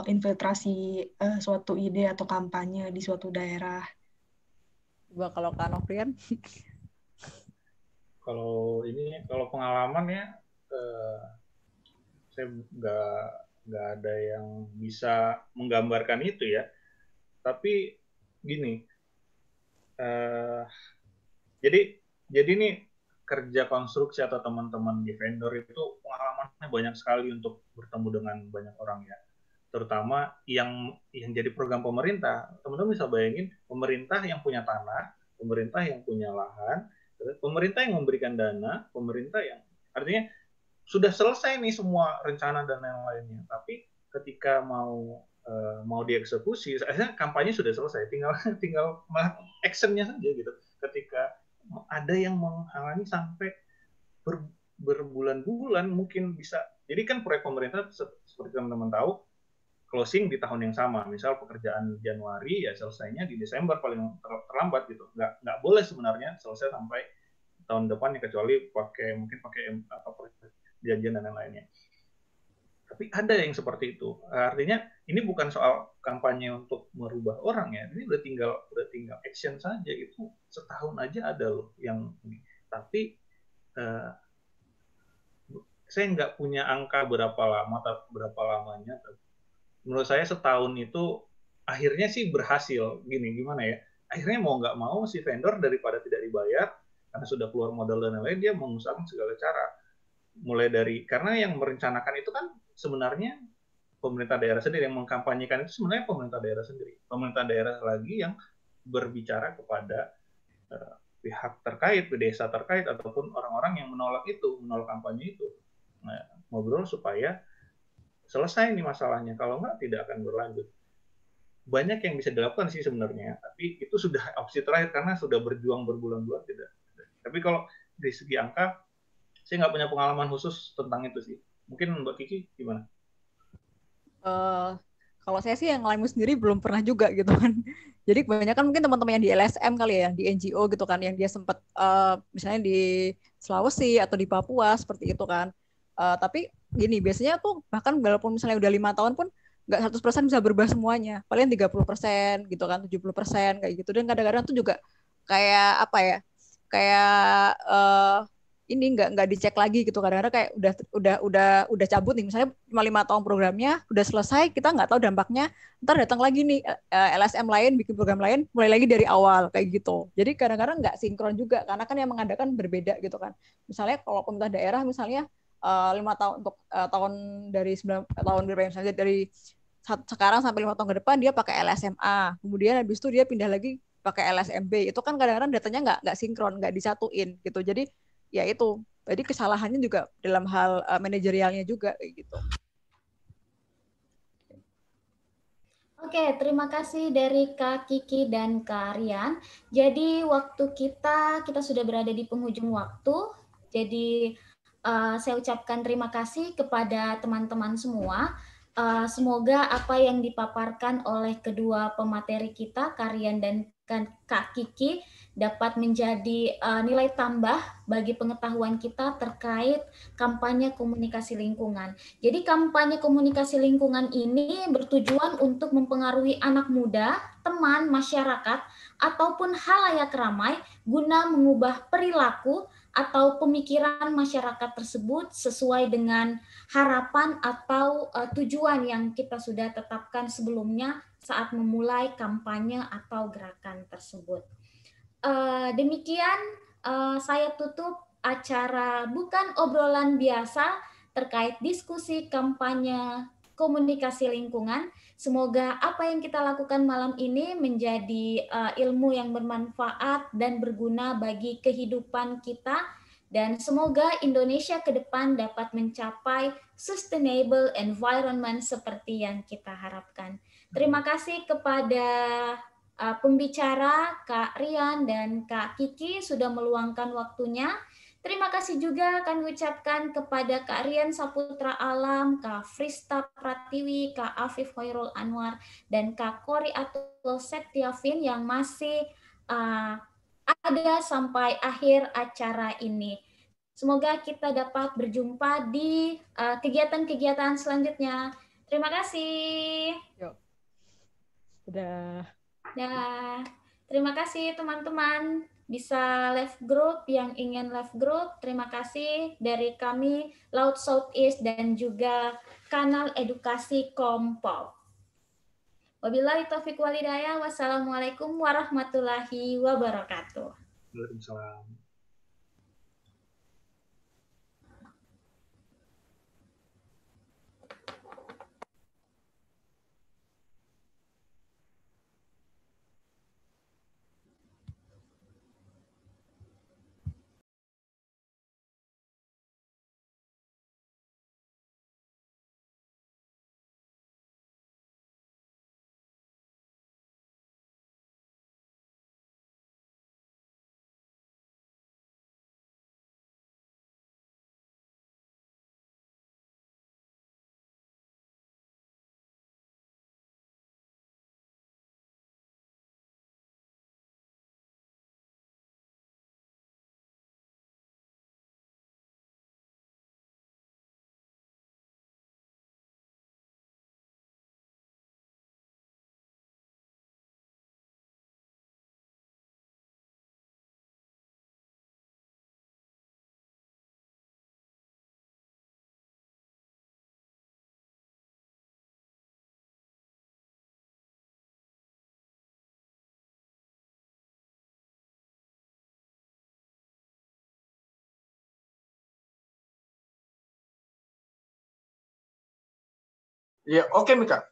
infiltrasi suatu ide atau kampanye di suatu daerah. Coba kalau Kak Novrian. Kalau pengalaman ya, saya nggak ada yang bisa menggambarkan itu ya. Tapi gini, jadi nih kerja konstruksi atau teman-teman di vendor itu pengalamannya banyak sekali untuk bertemu dengan banyak orang ya. Terutama yang jadi program pemerintah. Teman-teman bisa bayangin, pemerintah yang punya tanah, pemerintah yang punya lahan, pemerintah yang memberikan dana, pemerintah yang artinya sudah selesai nih semua rencana dan lain-lainnya. Tapi ketika mau dieksekusi, akhirnya kampanye sudah selesai, tinggal actionnya saja gitu. Ketika ada yang menghalangi sampai berbulan-bulan mungkin bisa. Jadi kan proyek pemerintah seperti teman-teman tahu closing di tahun yang sama. Misal pekerjaan Januari ya selesainya di Desember paling terlambat gitu. Nggak boleh sebenarnya selesai sampai tahun depan ya, kecuali mungkin pakai perjanjian dan lain-lainnya. Tapi ada yang seperti itu. Artinya ini bukan soal kampanye untuk merubah orang ya. Ini udah tinggal action saja. Itu setahun aja ada loh yang ini. Tapi saya nggak punya angka berapa lamanya. Menurut saya setahun itu akhirnya sih berhasil. Gimana ya? Akhirnya mau nggak mau si vendor daripada tidak dibayar karena sudah keluar modal dan lain-lain, dia mengusahakan segala cara. Mulai dari, karena yang merencanakan itu kan sebenarnya pemerintah daerah sendiri, yang mengkampanyekan itu sebenarnya pemerintah daerah sendiri. Pemerintah daerah lagi yang berbicara kepada pihak terkait, desa terkait, ataupun orang-orang yang menolak kampanye itu. Nah, ngobrol supaya selesai nih masalahnya. Kalau nggak, tidak akan berlanjut. Banyak yang bisa dilakukan sih sebenarnya, tapi itu sudah opsi terakhir karena sudah berjuang berbulan-bulan tidak. Tapi kalau dari segi angka, saya nggak punya pengalaman khusus tentang itu sih. Mungkin Mbak Kiki gimana? Kalau saya sih yang ngalamin sendiri belum pernah juga gitu kan. Jadi kebanyakan mungkin teman-teman yang di LSM kali ya, di NGO gitu kan, yang dia sempat misalnya di Sulawesi atau di Papua seperti itu kan. Tapi gini, biasanya tuh bahkan walaupun misalnya udah 5 tahun pun nggak 100% bisa berubah semuanya. Paling 30% gitu kan, 70% kayak gitu. Dan kadang-kadang tuh juga kayak apa ya? Kayak ini nggak dicek lagi gitu, kadang-kadang kayak udah cabut nih, misalnya 5 tahun programnya udah selesai, kita nggak tahu dampaknya, ntar datang lagi nih LSM lain bikin program lain, mulai lagi dari awal kayak gitu. Jadi kadang-kadang nggak sinkron juga karena kan yang mengadakan berbeda gitu kan. Misalnya kalau pemerintah daerah misalnya 5 tahun untuk tahun dari 9 tahun misalnya dari sekarang sampai 5 tahun ke depan dia pakai LSMA, kemudian habis itu dia pindah lagi pakai LSMB, itu kan kadang-kadang datanya nggak sinkron, nggak disatuin gitu. Jadi ya itu, jadi kesalahannya juga dalam hal manajerialnya juga kayak gitu. Oke, terima kasih dari Kak Kiki dan Kak Rian. Jadi waktu kita sudah berada di penghujung waktu. Jadi saya ucapkan terima kasih kepada teman-teman semua. Semoga apa yang dipaparkan oleh kedua pemateri kita, Kak Rian dan Kak Kiki, dapat menjadi nilai tambah bagi pengetahuan kita terkait kampanye komunikasi lingkungan. Jadi kampanye komunikasi lingkungan ini bertujuan untuk mempengaruhi anak muda, teman, masyarakat, ataupun halayak ramai guna mengubah perilaku atau pemikiran masyarakat tersebut sesuai dengan harapan atau tujuan yang kita sudah tetapkan sebelumnya saat memulai kampanye atau gerakan tersebut. Demikian saya tutup acara Bukan Obrolan Biasa terkait diskusi kampanye komunikasi lingkungan. Semoga apa yang kita lakukan malam ini menjadi ilmu yang bermanfaat dan berguna bagi kehidupan kita, dan semoga Indonesia ke depan dapat mencapai sustainable environment seperti yang kita harapkan. Terima kasih kepada pembicara Kak Rian dan Kak Kiki sudah meluangkan waktunya. Terima kasih juga kami ucapkan kepada Kak Rian Saputra Alam, Kak Frista Pratiwi, Kak Afif Khairul Anwar, dan Kak Kori Atul Septiavin yang masih ada sampai akhir acara ini. Semoga kita dapat berjumpa di kegiatan-kegiatan selanjutnya. Terima kasih. Yuk. Udah. Ya, terima kasih teman-teman. Bisa live group yang ingin live group, terima kasih dari kami Laut Southeast dan juga kanal edukasi Kompol. Wabillahi taufiq walhidayah. Wassalamualaikum warahmatullahi wabarakatuh. Waalaikumsalam. Ya, oke Mika.